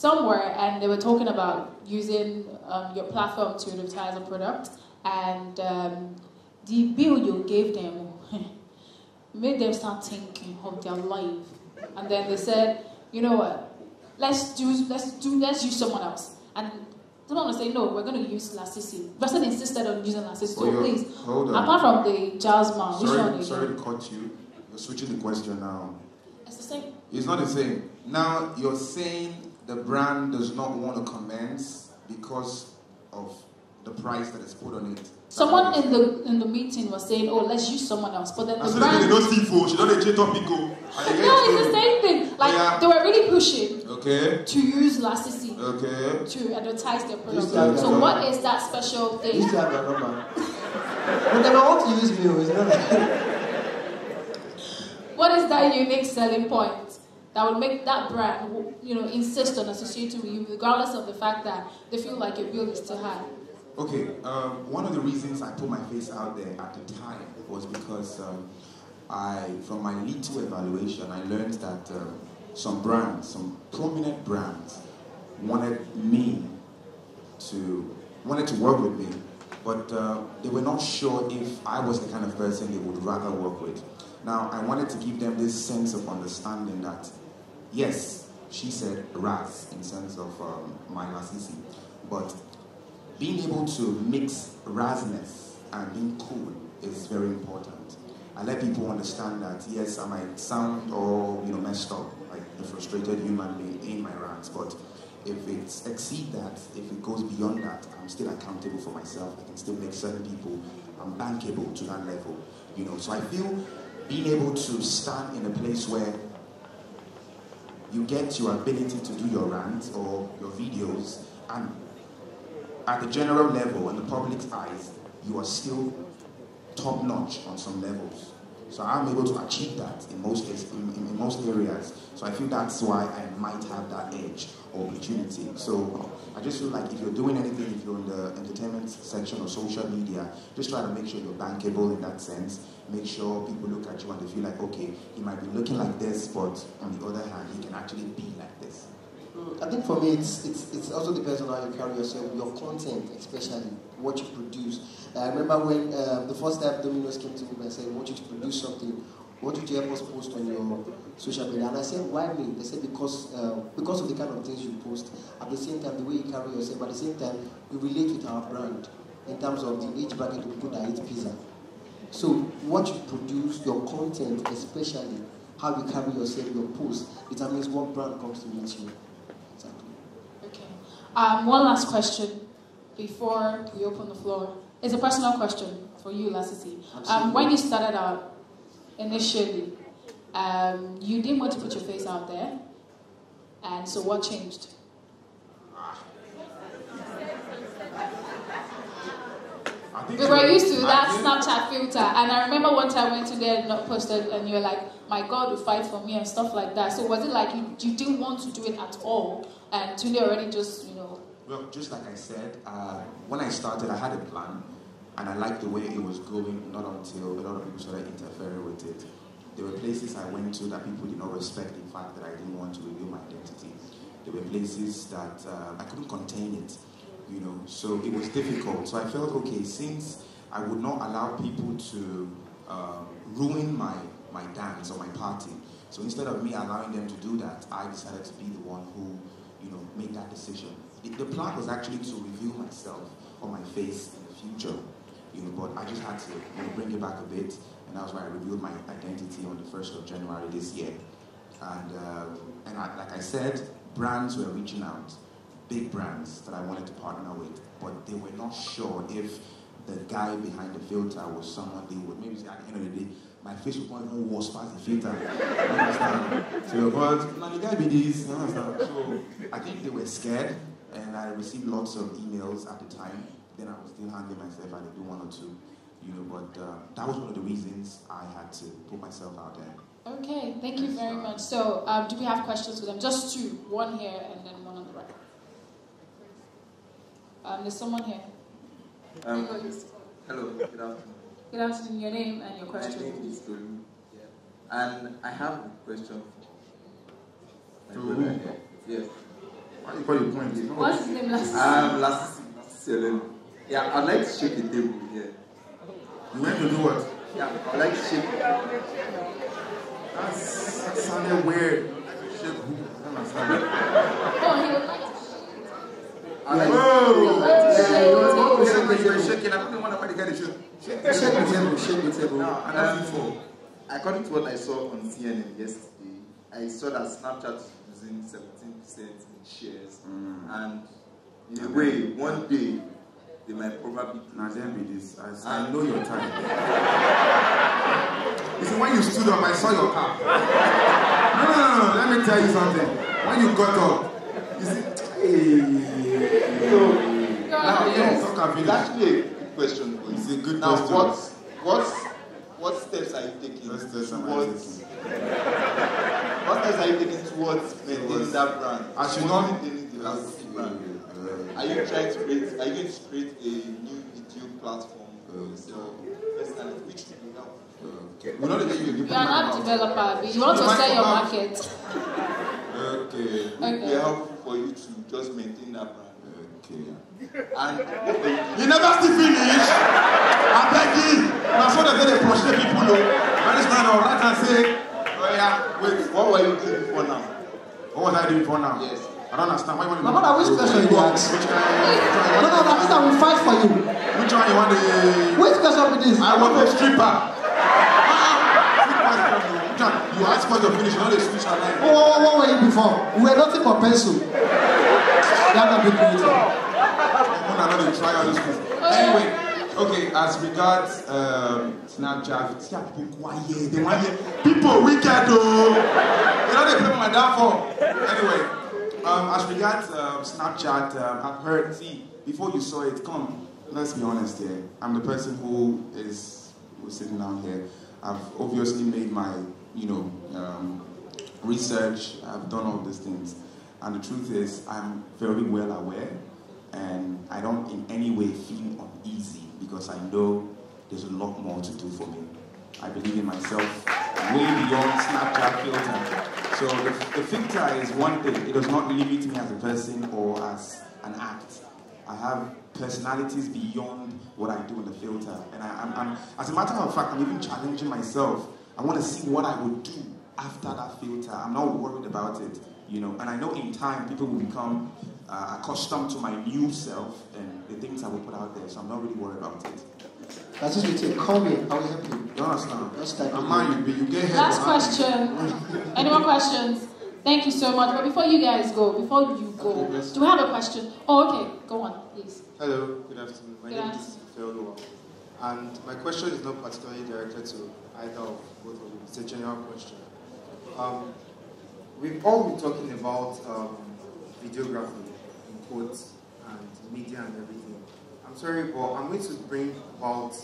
somewhere and they were talking about using your platform to advertise a product, and the bill you gave them made them start thinking of their life. And then they said, you know what, let's use someone else. And someone was saying, no, we're going to use Lasisi. The person insisted on using Lasisi. So please, apart from the jazz man, which one? Sorry to cut you. You're switching the question now. It's the same. It's not the same. Now you're saying the brand does not want to commence because of the price that is put on it. Someone in the meeting was saying, "Oh, let's use someone else." But then the brand... No, it's the same thing. Like they were really pushing to use Lasisi to advertise their product. So what is that special thing? But they don't want to use me. What is that unique selling point that would make that brand, insist on associating with you, regardless of the fact that they feel like your bill is too high? Okay, one of the reasons I put my face out there at the time was because from my little evaluation, I learned that some prominent brands wanted to work with me, but they were not sure if I was the kind of person they would rather work with. Now, I wanted to give them this sense of understanding that, yes, she said Raz in sense of my Lasisi, but being able to mix Razness and being cool is very important. I let people understand that, yes, I might sound all messed up, like a frustrated human being in my rants, but if it exceeds that, if it goes beyond that, I'm still accountable for myself. I can still make certain people, I'm bankable to that level. So I feel being able to stand in a place where you get your ability to do your rants or your videos, and at the general level, in the public's eyes, you are still top-notch on some levels. So I'm able to achieve that in most areas. So I feel that's why I might have that edge or opportunity. So I just feel like if you're doing anything, if you're in the entertainment section or social media, just try to make sure you're bankable in that sense. Make sure people look at you and they feel like, okay, he might be looking like this, but on the other hand, he can actually be like this. I think for me, it's also depends on how you carry yourself, your content, especially what you produce. I remember when the first time Domino's came to me and said, "I want you to produce something. What would you help us post on your social media?" And I said, "Why me?" They said, because of the kind of things you post. At the same time, the way you carry yourself. At the same time, you relate with our brand in terms of the age bracket of people that eat pizza. So what you produce, your content, especially how you carry yourself, your post, determines what brand comes to meet you. One last question before we open the floor. It's a personal question for you, Lasisi. When you started out initially, you didn't want to put your face out there, and so what changed? We were used to that Snapchat filter, and I remember one time I went in there and not posted, and you were like, "My God will fight for me" and stuff like that. So was it like you didn't want to do it at all, and Tunde already just Well, just like I said, when I started, I had a plan, and I liked the way it was going. Not until a lot of people started interfering with it. There were places I went to that people did not respect the fact that I didn't want to reveal my identity. There were places that I couldn't contain it. So it was difficult. So I felt, okay, since I would not allow people to ruin my dance or my party, so instead of me allowing them to do that, I decided to be the one who, made that decision. The plan was actually to reveal myself or my face in the future, but I just had to bring it back a bit, and that was why I revealed my identity on the 1st of January this year. And like I said, brands were reaching out. Big brands that I wanted to partner with, but they were not sure if the guy behind the filter was someone they would maybe say at the end of the day, my face was not even worse past the filter. You understand? So, but now the guy be this, you understand? So I think they were scared, and I received lots of emails at the time. Then I was still handling myself, I did do one or two. you know, but that was one of the reasons I had to put myself out there. Okay, thank you very much. So, do we have questions for them? Just two. One here and then one on the right. There's someone here. Hello, good afternoon. Good afternoon. Your name and your question. My name is Toyin. And I have a question for my brother here. Yes. Why you call your point? What's his name? Lasisi. Yeah, I'd like to shake the table here. You went to do what? Yeah, I'd like to shake the table. That sounded weird. Shake who? I don't understand. Oh, he would like to shaking. I couldn't want to get it. Shake the table. No, according to what I saw on CNN yesterday, I saw that Snapchat is losing 17% in shares, and in a way, one day they might probably. Now then be this. I know your time. You see, when you stood up, I saw your cap. No. Let me tell you something. When you got up, you see. Now, yes, it's actually a good question. It's a good now, question. what steps are you taking What steps are you taking towards maintaining that brand? I should not maintaining the Lasisi brand. Are you going to create a new video platform for yourself? Which will help? Okay. We're not You are not a developer, but you want to sell your market. Okay. It will be helpful for you to just maintain that brand. Okay. And you never still finish. I beg you. Now, so that they prostrate people, and this man will right and say, oh yeah, wait, what were you doing before now? What was I doing before now? Yes. I don't understand. Why you want to No, which question you ask? No, I will fight for you. Which one you want to... Which question with this? I want a stripper. You ask for the finish, not a switch line. What were you before? We were nothing but pencil. That not be creative. Anyway, okay, as regards Snapchat, people quiet, they want people wicked though. You know they play my downfall. Anyway, as regards Snapchat, I've heard, see, before you saw it, come, let's be honest here. I'm the person who's sitting down here. I've obviously made my, research. I've done all these things. And the truth is, I'm very well aware, and I don't in any way feel uneasy because I know there's a lot more to do for me. I believe in myself way beyond Snapchat filter. So the filter is one thing. It does not limit me as a person or as an act. I have personalities beyond what I do in the filter. And I'm as a matter of fact, I'm even challenging myself. I want to see what I would do after that filter. I'm not worried about it, And I know in time, people will become accustomed to my new self and the things I will put out there. So I'm not really worried about it. That's just what you call me. I will help you. You understand? Just type you get help. Last question. Any more questions? Thank you so much. But before you guys go, do we have a question? Oh, okay. Go on, please. Hello. Good afternoon. My name is Feldoa. And my question is not particularly directed to either of both of you. It's a general question. We've all been talking about videography, in quotes, and media and everything. I'm sorry, but I'm going to bring about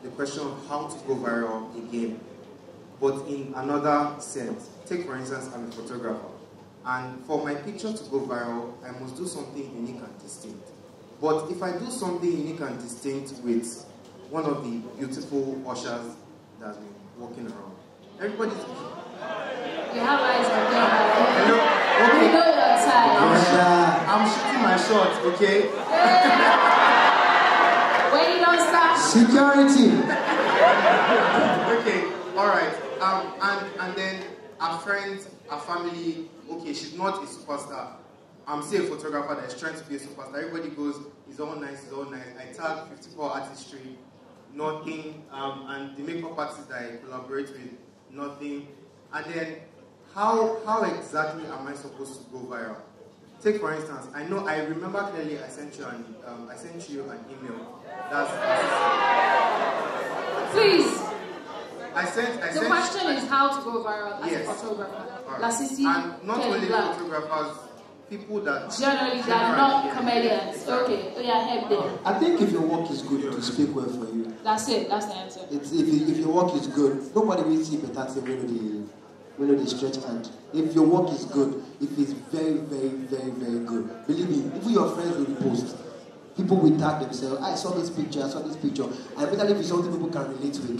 the question of how to go viral again, but in another sense. Take, for instance, I'm a photographer. And for my picture to go viral, I must do something unique and distinct. But if I do something unique and distinct with one of the beautiful ushers that's been walking around, everybody's... You have eyes on them. Okay. You know your time. I'm shooting my shots, okay? When you don't stop. Security. Okay, alright. And then our friends, our family, okay, she's not a superstar. I'm still a photographer that's trying to be a superstar. Everybody goes, it's all nice, it's all nice. I tag 54 artistry, nothing. And the makeup artist that I collaborate with, nothing. And then, how exactly am I supposed to go viral? Take for instance, I remember clearly I sent you an email. Please. The question is how to go viral as a photographer. Right. Lasisi, and not only Blaq. photographers, people that Generally, they are not comedians. Okay, help them. I think if your work is good, to speak well for you. That's it. That's the answer. If your work is good, nobody will see better thing when they stretch hand. If your work is good, if it's very, very, very, very good, believe me, even your friends will post. People will tag themselves. I saw this picture. And especially if it's something people can relate to it.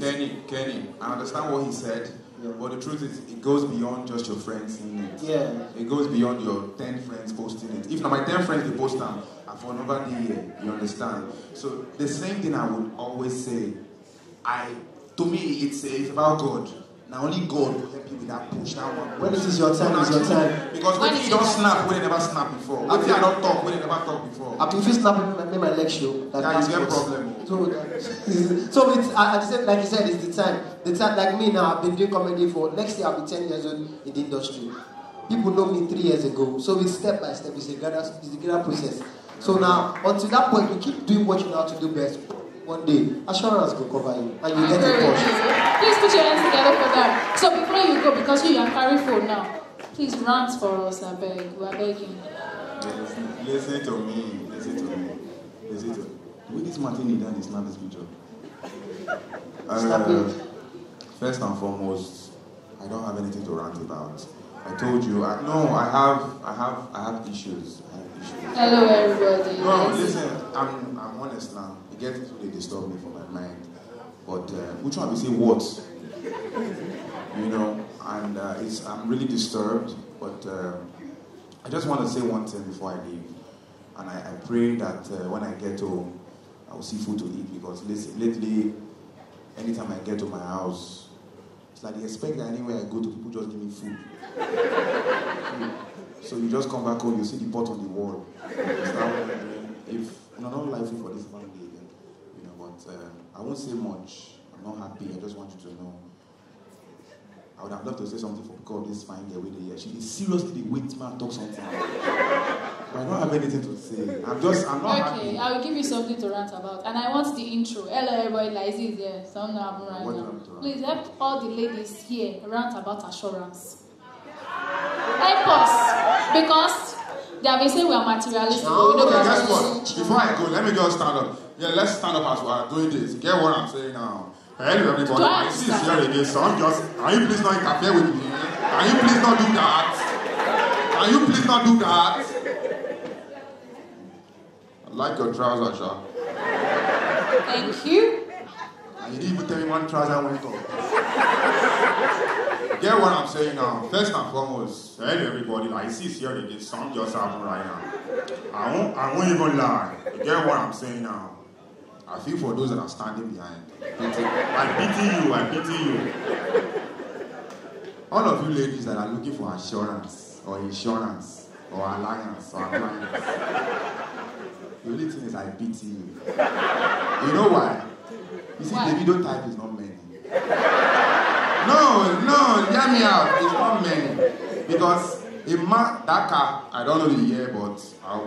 Kenny, I understand what he said. Yeah. But the truth is, it goes beyond just your friends seeing it. Yeah. It goes beyond your 10 friends posting it. If not my 10 friends, they post them, for another day, you understand? So the same thing I would always say, to me, it's about God. Now only God will help you with that push, that one. When it is your time, it's your time. Because when you don't snap, when they never snap before. When you don't talk, when they never talk before. If you snap, make my leg show. That's a problem. So it's, like you said, it's the time. The time, like me now, I've been doing comedy for, next year I'll be 10 years old in the industry. People know me 3 years ago. So it's step by step, it's a gradual process. So now, until that point, you keep doing what you know how to do best. One day, assurance will cover you, and you get a push. Please put your hands together for that. So before you go, because you are carry phone now, please rant for us, I beg. We are begging. Listen to me. With this Martini, then it's not this picture. First and foremost, I don't have anything to rant about. I told you, I have issues. Hello, everybody. No, listen, I'm honest now. It gets really disturb me from my mind. But which one we say what? You know, and I'm really disturbed. But I just want to say one thing before I leave. And I pray that when I get home, I will see food to eat. Because lately, anytime I get to my house, it's like they expect that anywhere I go to, people just give me food. So you just come back home, you see the pot on the wall. If not likely for this family, then, you know, but I won't say much. I'm not happy. I just want you to know. I would have loved to say something for God, this fine girl with the year. She is seriously the wait man talk something. But I don't have anything to say. I'm not happy. Okay, I will give you something to rant about. And I want the intro. Hello everybody, Lasisi is here. Some now happen right now. Please help all the ladies here rant about assurance. Help us. Because they have been saying we are materialistic. Okay, guess what? Before I go, let me just stand up. Yeah, let's stand up as we are doing this. Get what I'm saying now. Hello everybody, I see here again. So I'm just, can you please not interfere with me? Can you please not do that? Can you please not do that? I like your trousers, Sha. Thank you. And you didn't even tell me one trouser went off. Get what I'm saying now. First and foremost, hello everybody, I see here again. Some just happened right now. I won't even lie. Get what I'm saying now. I feel for those that are standing behind. I pity you. All of you ladies that are looking for assurance or insurance or alliance or appliance, the only thing is I pity you. You know why? You see, the video type is not many. No, hear me out. It's not many. Because that car, I don't know the year, but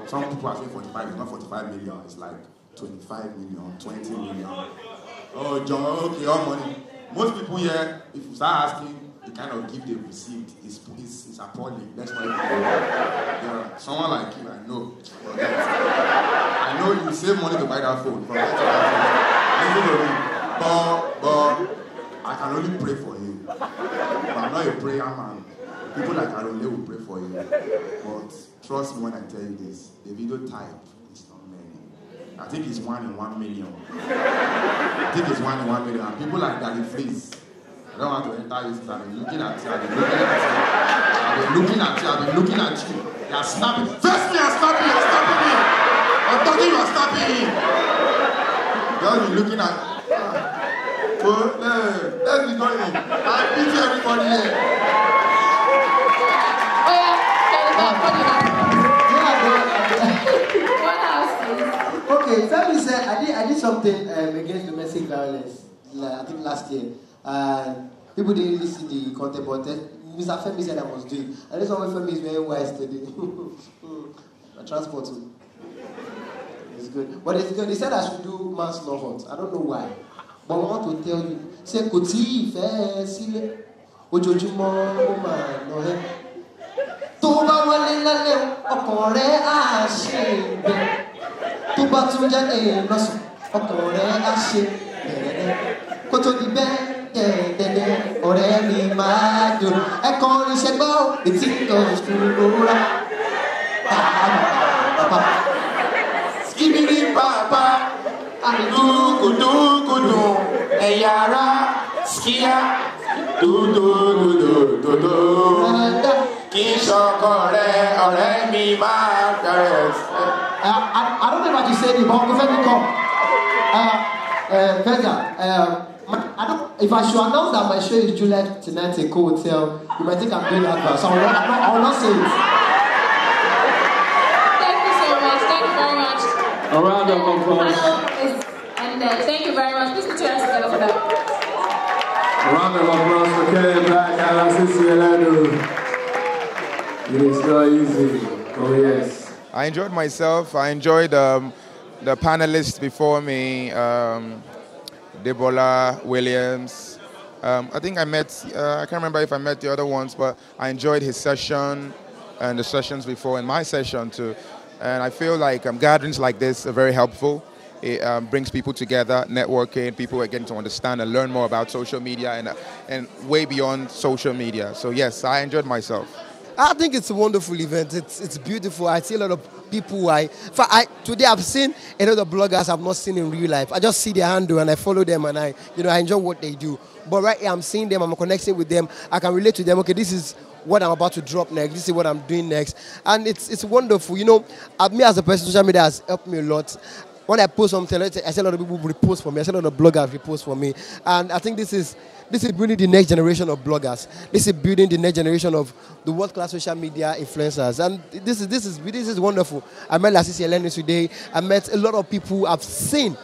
some people are saying 45. It's not 45 million. It's like 25 million, 20 million. Oh, John, okay, all money. Most people here, if you start asking the kind of gift they received, is appalling. That's why yeah, someone like you, I know. I know you save money to buy that phone. But I can only pray for you. But I'm not a prayer man. People like Arole will pray for you. But trust me when I tell you this, the video type is not many. I think it's 1 in 1 million. I think it's 1 in 1 million. And people like that, please. I don't want to enter this. I've been looking at you. I've been looking at you. You are snapping. First me, you're snapping me. I'm talking, you are snapping me. Just been looking at so, let's be going. I pity everybody here. Okay, Femi said I did something against domestic violence. I think last year. People didn't really see the content, but Mr. Femi said I must do it. And this one Femi is very wise today. My transport too. It's good. But it's good. He said I should do manslaughter. I don't know why. But I want to tell you. Say, Koti, Fe, Sile, Ojojumo, Oma, no, tó bá wọlé lálẹ́ ọkàn rẹ̀ á ṣe bẹ́ẹ̀ tó bá tún jáde lọ́sàn ọkàn rẹ̀ á ṣe bẹ́ẹ̀ kó tó di bẹ́ẹ̀ dẹ́dẹ́dẹ́ ọ̀rẹ́ mi máa dùn ẹ̀kọ́ oníṣẹ́ gbọ́ etí kan ṣòro pàápàá skibidi pàápàá dúkùdúkùdù ẹ̀yà ara skia dúdúdúdúdú kì í ṣọkọ rẹ ọ̀rẹ́ mi máa bẹ̀rẹ̀. I don't know if I can say it, but I'm going to come. If I should announce that my show is Juliet tonight at Cool Hotel, you might think I'm doing advert, so I will not say it. Thank you so much. Thank you very much. A round of applause. And thank you very much. Please put your hands together for that. A round of applause for Toyin Blaq and Lasisi. It is not easy. Oh yes. I enjoyed myself. I enjoyed the panelists before me, Debola, Williams. I think I met, I can't remember if I met the other ones, but I enjoyed his session and the sessions before and my session too. And I feel like gatherings like this are very helpful. It brings people together, networking, people are getting to understand and learn more about social media and way beyond social media. So yes, I enjoyed myself. I think it's a wonderful event. It's beautiful. I see a lot of people. Today I've seen a lot of bloggers I've not seen in real life. I just see their handle and I follow them and I enjoy what they do. But right here I'm seeing them, I'm connecting with them. I can relate to them. Okay, this is what I'm about to drop next. This is what I'm doing next. And it's wonderful. Me as a person, social media has helped me a lot. When I post something, I see a lot of people repost for me. I see a lot of bloggers repost for me. And I think this is building the next generation of bloggers. This is building the next generation of the world-class social media influencers. And this is wonderful. I met Lasisi today. I met a lot of people I've seen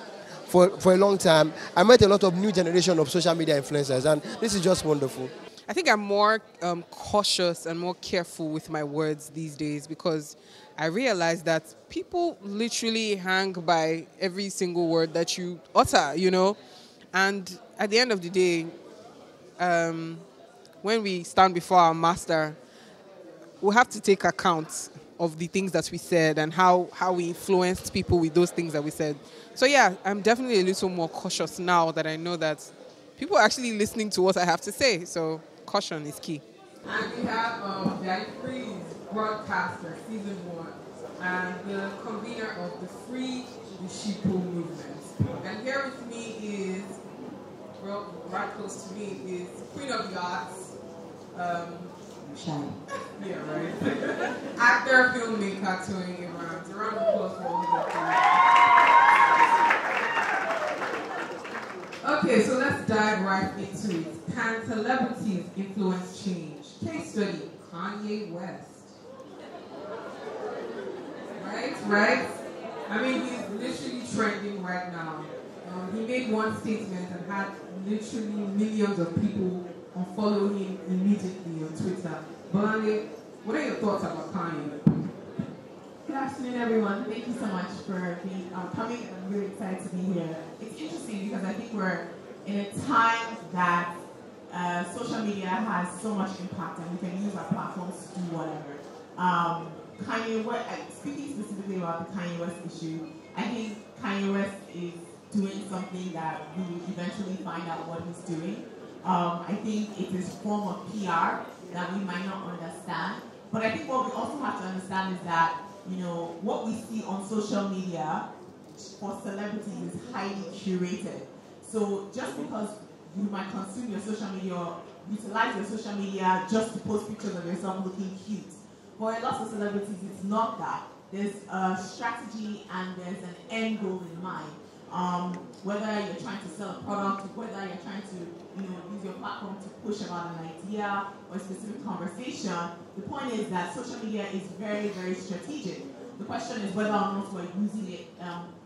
for a long time. I met a lot of new generation of social media influencers. And this is just wonderful. I think I'm more cautious and more careful with my words these days because I realize that people literally hang by every single word that you utter, And at the end of the day, when we stand before our master, we have to take account of the things that we said and how we influenced people with those things that we said. So yeah, I'm definitely a little more cautious now that I know that people are actually listening to what I have to say. So caution is key. And we have the Free broadcaster, season 1, and the convener of the Free the Sheeple movement. And here with me is, right close to me, is Queen of the Arts. Shy. Yeah, right. Actor, filmmaker, Toyin Abraham. A round of applause for all of you. Okay, so let's dive right into it. Can celebrities influence change? Case study, Kanye West. Right? I mean, he's literally trending right now. He made one statement and had literally millions of people unfollow him immediately on Twitter. Blaq, what are your thoughts about Kanye? Good afternoon, everyone. Thank you so much for coming. I'm really excited to be here. It's interesting because I think we're in a time that social media has so much impact and we can use our platforms to do whatever. Kanye West, speaking specifically about the Kanye West issue, I think Kanye West is doing something that we will eventually find out what he's doing. I think it is a form of PR that we might not understand. But I think what we also have to understand is that, what we see on social media for celebrities is highly curated. So just because you might consume your social media or utilize your social media just to post pictures of yourself looking cute, for a lot of celebrities, it's not that. There's a strategy and there's an end goal in mind. Whether you're trying to sell a product, whether you're trying to use your platform to push about an idea or a specific conversation, the point is that social media is very, very strategic. The question is whether or not we're using it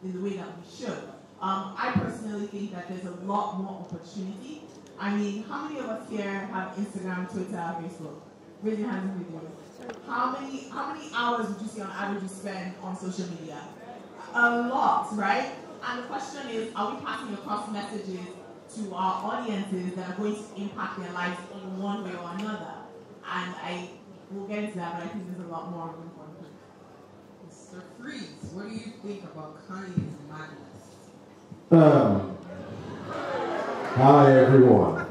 in the way that we should. I personally think that there's a lot more opportunity. I mean, how many of us here have Instagram, Twitter, Facebook? Raise your hands with you. How many hours would you say on average you spend on social media? A lot, right? And the question is, are we passing across messages to our audiences that are going to impact their lives in one way or another? And I we'll get into that, but I think there's a lot more room for it. Mr. Freeze, what do you think about Kanye's madness? Hi everyone.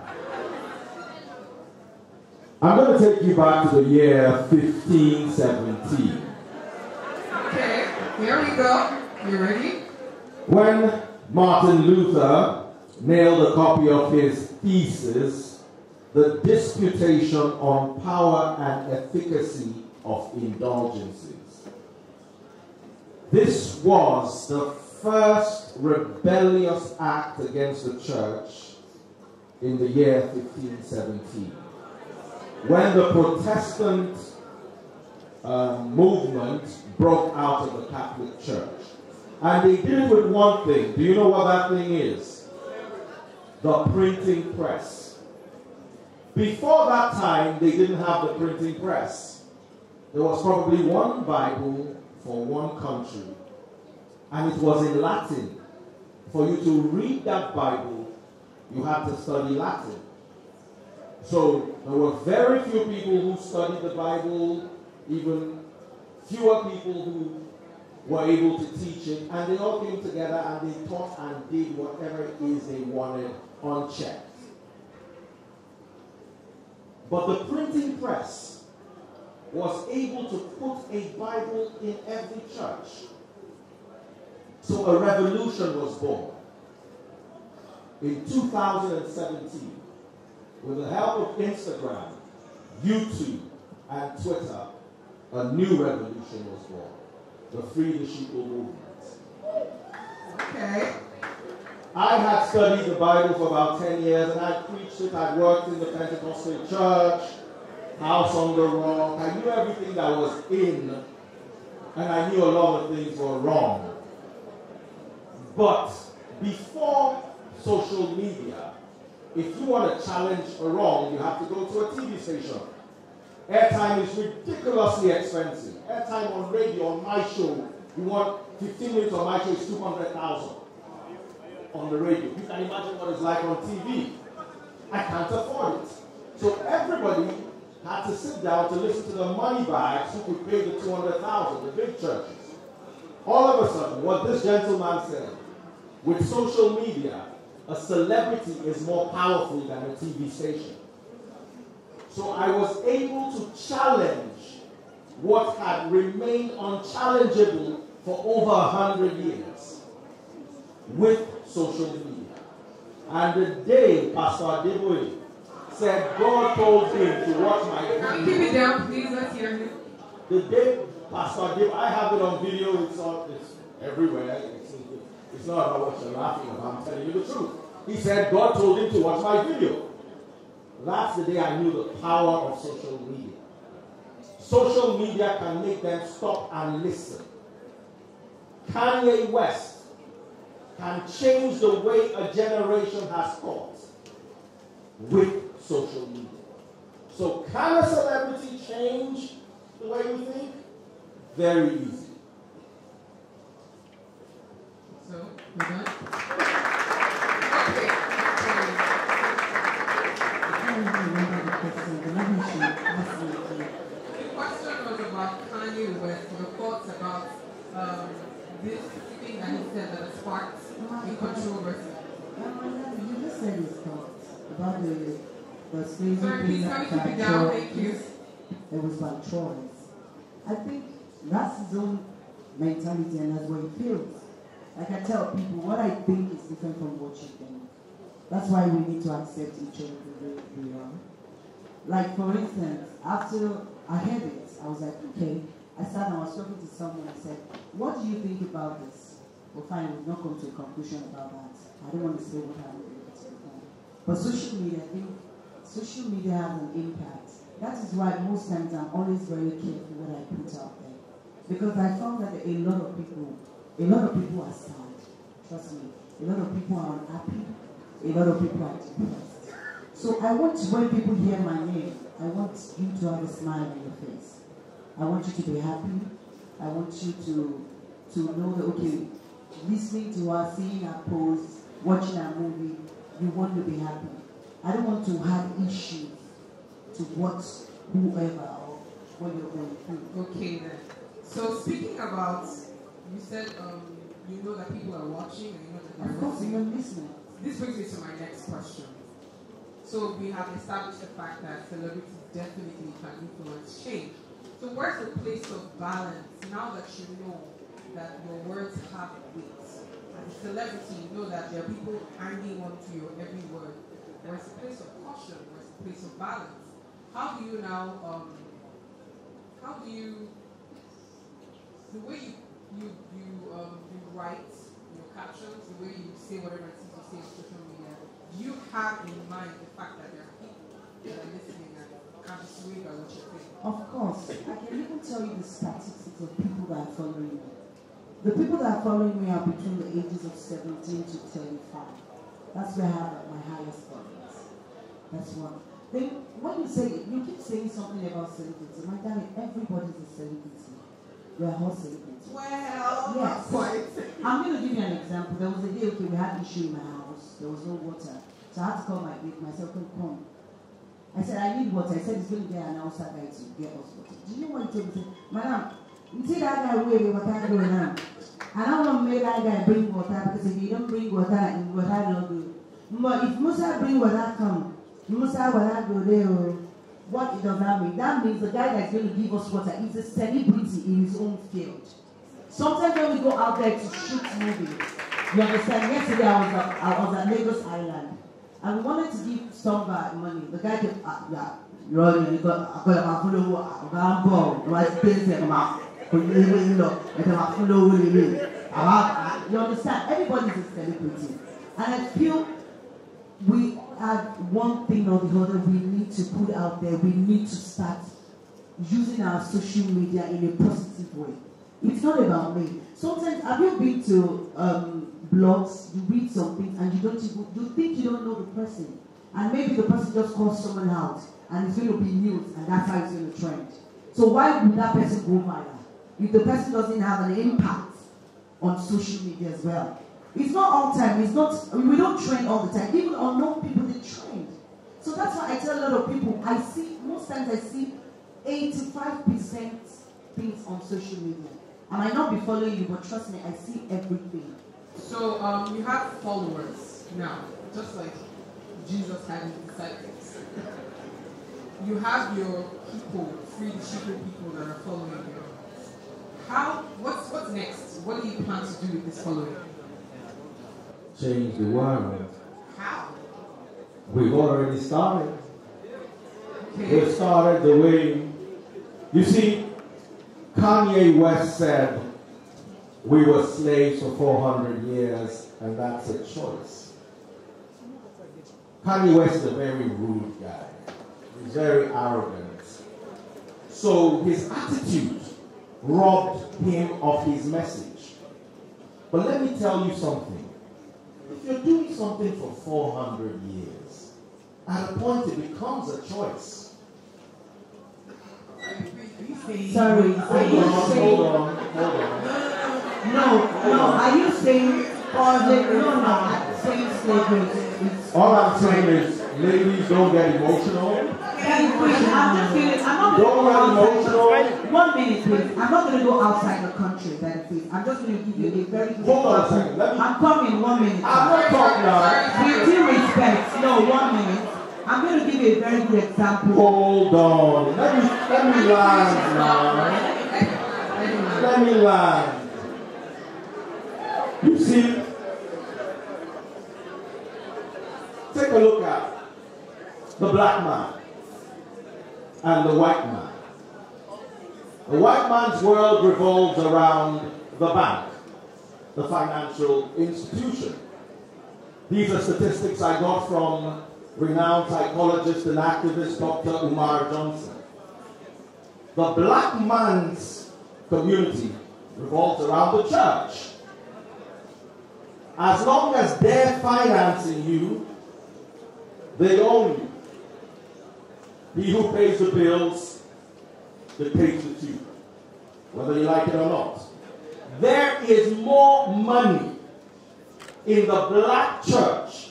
I'm going to take you back to the year 1517. Okay, here we go. You ready? When Martin Luther nailed a copy of his thesis, The Disputation on Power and Efficacy of Indulgences. This was the first rebellious act against the church in the year 1517. When the Protestant movement broke out of the Catholic Church. And they did it with one thing. Do you know what that thing is? The printing press. Before that time, they didn't have the printing press. There was probably one Bible for one country. And it was in Latin. For you to read that Bible, you had to study Latin. So there were very few people who studied the Bible, even fewer people who were able to teach it, and they all came together and they taught and did whatever it is they wanted unchecked. But the printing press was able to put a Bible in every church. So a revolution was born. In 2017, with the help of Instagram, YouTube, and Twitter, a new revolution was born. The Free the Sheeple movement. Okay. I had studied the Bible for about 10 years, and I preached it. I worked in the Pentecostal church, House on the Rock. I knew everything that was in, and I knew a lot of things were wrong. But before social media, if you want to challenge a wrong, you have to go to a TV station. Airtime is ridiculously expensive. Airtime on radio, on my show, you want 15 minutes on my show is 200,000 on the radio. You can imagine what it's like on TV. I can't afford it. So everybody had to sit down to listen to the money bags who could pay the 200,000, the big churches. All of a sudden, what this gentleman said, with social media, a celebrity is more powerful than a TV station. So I was able to challenge what had remained unchallengeable for over 100 years with social media. And the day Pastor Adeboye said God told him to watch my video. Can you keep it down, please? Let's hear him. The day Pastor Adeboye, I have it on video, it's everywhere. It's not about what you're laughing about, I'm telling you the truth. He said God told him to watch my video. That's the day I knew the power of social media. Social media can make them stop and listen. Kanye West can change the way a generation has thought with social media. So can a celebrity change the way we think? Very easy. So, we're done? The question was about Kanye West, your thoughts about this thing that he said that sparked a controversy. You just said his thoughts about the slavery. Sorry, please, can we keep it down? Thank you. It was by choice. I think that's his own mentality and that's what he feels. Like I tell people, what I think is different from what you think. That's why we need to accept each other the way we are. Like for instance, after I heard it, I was like, okay. I sat and I was talking to someone and said, what do you think about this? Well, fine, we've not come to a conclusion about that. I don't want to say what I'm doing. But social media, I think social media has an impact. That is why most times I'm always very careful what I put out there. Because I found that a lot of people are sad. Trust me. A lot of people are unhappy. A lot of people are depressed. So I want when people hear my name, I want you to have a smile on your face. I want you to be happy. I want you to know that, okay, listening to her, seeing her post, watching her movie, you want to be happy. I don't want to have issues to what whoever or what you're going through. Okay then. So speaking about, you said you know that people are watching and you know that they're listening. This brings me to my next question. So we have established the fact that celebrities definitely can influence change. So where's the place of balance now that you know that your words have weight? As a celebrity, you know that there are people hanging on to your every word. Where's the place of caution? Where's the place of balance? How do you now, the way you write your captions, the way you say whatever it is you say on social media, do you have in mind the fact that there are people that are listening and can be swayed by what you're saying? Of course. I can even tell you the statistics of people that are following me. The people that are following me are between the ages of 17 to 35. That's where I have my highest followers. That's one. Then when you keep saying something about celebrity, my darling, everybody's a celebrity. We are all celebrities. Well, yes. Quite. I'm going to give you an example. There was a day, we had issue in my house. There was no water. So I had to call myself, come. I said, I need water. I said, it's going to get an outside guy to get us water. Do you know what he told me? He said, Madam, you see that guy where what I'm going on? I don't want to make that guy bring water because if you don't bring water, water don't go. But if Musa bring water, come. Musa will not go there. What does that mean? That means the guy that's going to give us water is a celebrity in his own field. Sometimes when we go out there to shoot movies, you understand, yesterday I was at Lagos Island and we wanted to give some guy money. The guy said, you got my follow, I'm going, right, you understand? Everybody's a celebrity. And I feel we have one thing or the other we need to put out there. We need to start using our social media in a positive way. It's not about me. Sometimes, have you been to blogs, you read something and you think you don't know the person. And maybe the person just calls someone out and it's going to be news and that's how it's going to trend. So why would that person go viral if the person doesn't have an impact on social media as well? It's not all time. It's not. We don't trend all the time. Even unknown people, they trend. So that's why I tell a lot of people. Most times I see 85% things on social media. I might not be following you, but trust me, I see everything. So you have followers now, just like Jesus had his disciples. You have your people, free sheeple people that are following you. What's next? What do you plan to do with this following? Change the world. How? We've already started. Okay. We've started the way. You see, Kanye West said, we were slaves for 400 years, and that's a choice. Kanye West is a very rude guy. He's very arrogant. So his attitude robbed him of his message. But let me tell you something. If you're doing something for 400 years, at a point it becomes a choice. Sorry, hold on. No, are you saying I'm saying slavery? All I'm saying is, ladies, don't get emotional. I'm just feeling, I'm not going to go outside. 1 minute, please. I'm not going to go outside the country, benefit. I'm just going to give you a very good Hold on a second. I'm coming 1 minute. I'm not talking now. With due respect, no, 1 minute. I'm going to give you a very good example. Hold on. Let me land now. Let me land. You see, take a look at the black man and the white man. The white man's world revolves around the bank, the financial institution. These are statistics I got from renowned psychologist and activist Dr. Umar Johnson. The black man's community revolves around the church. As long as they're financing you, they own you. He who pays the bills dictates the tune, whether you like it or not. There is more money in the black church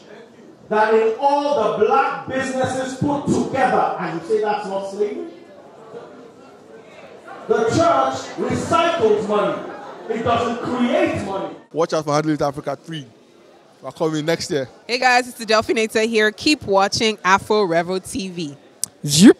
than in all the black businesses put together. And you say that's not slavery? The church recycles money. It doesn't create money. Watch out for Handle It Africa 3. We're coming next year. Hey guys, it's the Delphinator here. Keep watching AFOREVO TV. Zip.